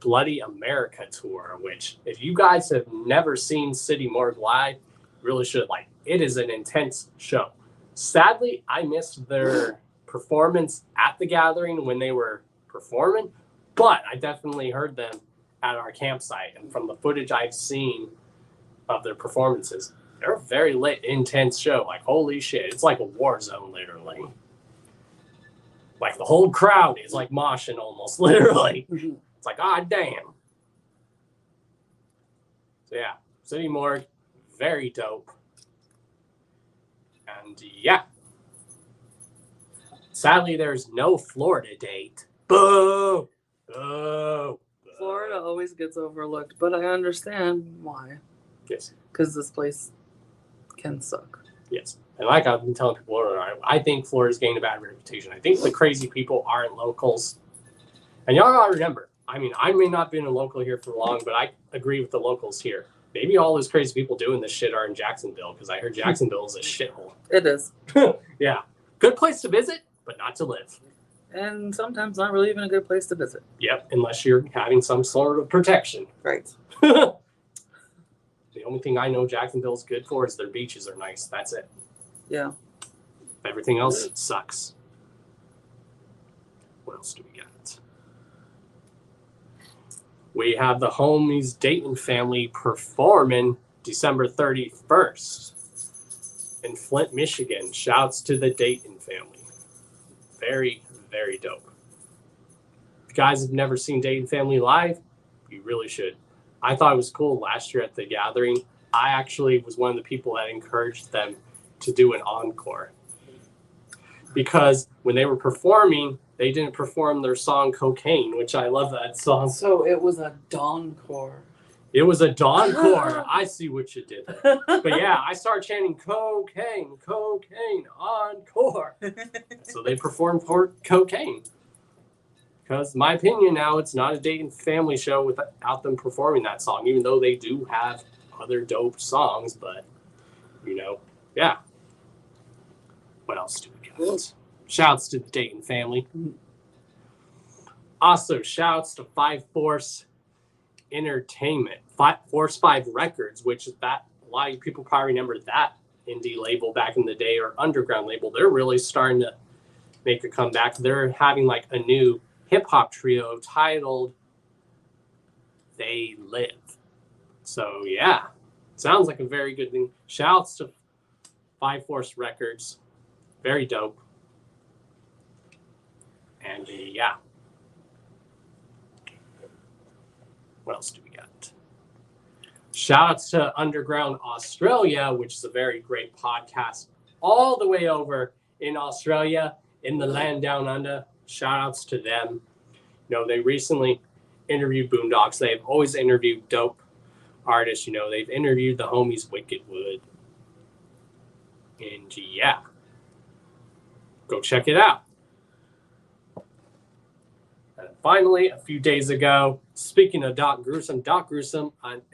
Bloody America tour, which if you guys have never seen City Morgue live, really should. Like, it is an intense show. Sadly, I missed their performance at the gathering when they were performing, but I definitely heard them at our campsite, and from the footage I've seen of their performances, they're a very lit, intense show. Like, holy shit, it's like a war zone, literally. Like, the whole crowd is like moshing almost, literally. It's like, ah, damn. So yeah, City Morgue, very dope. And yeah. Sadly, there's no Florida date. Boo! Boo! Florida always gets overlooked, but I understand why. Yes. Because this place can suck. Yes. And like I've been telling people, I think Florida's gained a bad reputation. I think the crazy people aren't locals. And y'all gotta remember, I mean, I may not have been a local here for long, but I agree with the locals here. Maybe all those crazy people doing this shit are in Jacksonville, because I heard Jacksonville is a shithole. It is. Yeah. Good place to visit, but not to live. And sometimes not really even a good place to visit. Yep, unless you're having some sort of protection. Right. The only thing I know Jacksonville's good for is their beaches are nice. That's it. Yeah. Everything else sucks. What else do we got? We have the Homies Dayton family performing December 31st in Flint, Michigan. Shouts to the Dayton family. Very, very dope. If you guys have never seen Dayton family live, you really should. I thought it was cool last year at the gathering. I actually was one of the people that encouraged them to do an encore. Because when they were performing, they didn't perform their song Cocaine, which I love that song. So it was a dawncore. It was a dawncore. I see what you did there. But yeah, I started chanting cocaine, cocaine, encore. So they performed for Cocaine. Because my opinion now, it's not a Dayton family show without them performing that song, even though they do have other dope songs. But, you know, yeah. What else do we got? Shouts to the Dayton family. Also, shouts to Five Force Entertainment, Force 5 Records, which is that a lot of people probably remember that indie label back in the day, or underground label. They're really starting to make a comeback. They're having like a new hip hop trio titled They Live. So yeah, sounds like a very good thing. Shouts to Five Force Records, very dope. And yeah. What else do we got? Shoutouts to Underground Australia, which is a very great podcast all the way over in Australia, in the land down under. Shoutouts to them. You know, they recently interviewed Boondocks. They've always interviewed dope artists. You know, they've interviewed the homies Wickedwood. And yeah, go check it out. And finally, a few days ago, speaking of Doc Gruesome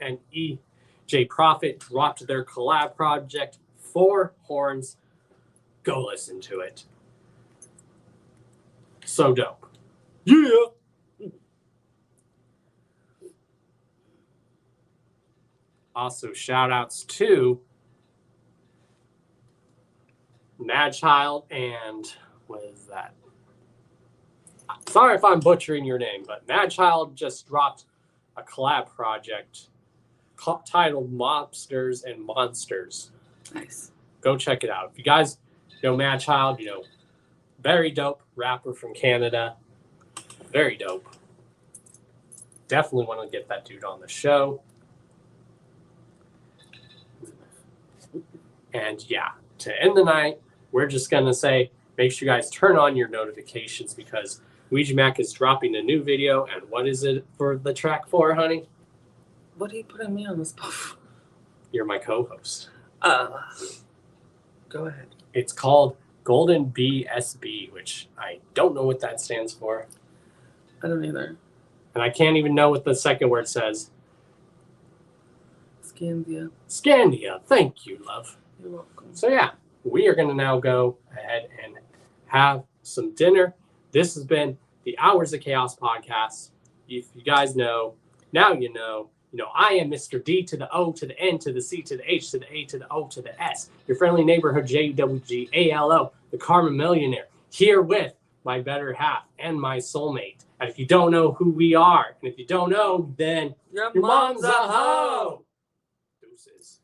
and EJ Prophet dropped their collab project, Four Horns. Go listen to it. So dope. Yeah. Also, shout outs to Mad Child and what is that? Sorry if I'm butchering your name, but Mad Child just dropped a collab project titled Mobsters and Monsters. Nice. Go check it out. If you guys know Mad Child, you know, very dope rapper from Canada. Very dope. Definitely want to get that dude on the show. And yeah, to end the night, we're just going to say, make sure you guys turn on your notifications, because Ouija Mac is dropping a new video, and what is it for the track for, honey? What are you putting me on the spot for? You're my co-host. Go ahead. It's called Golden BSB, which I don't know what that stands for. I don't either. And I can't even know what the second word says. Scandia. Scandia. Thank you, love. You're welcome. So yeah, we are going to now go ahead and have some dinner. This has been the Hours of Chaos podcast. If you guys know, now you know. You know, I am Mr. D to the O to the N to the C to the H to the A to the O to the S. Your friendly neighborhood JWGALO, the Karma Millionaire, here with my better half and my soulmate. And if you don't know who we are, and if you don't know, then your mom's a hoe. Deuces.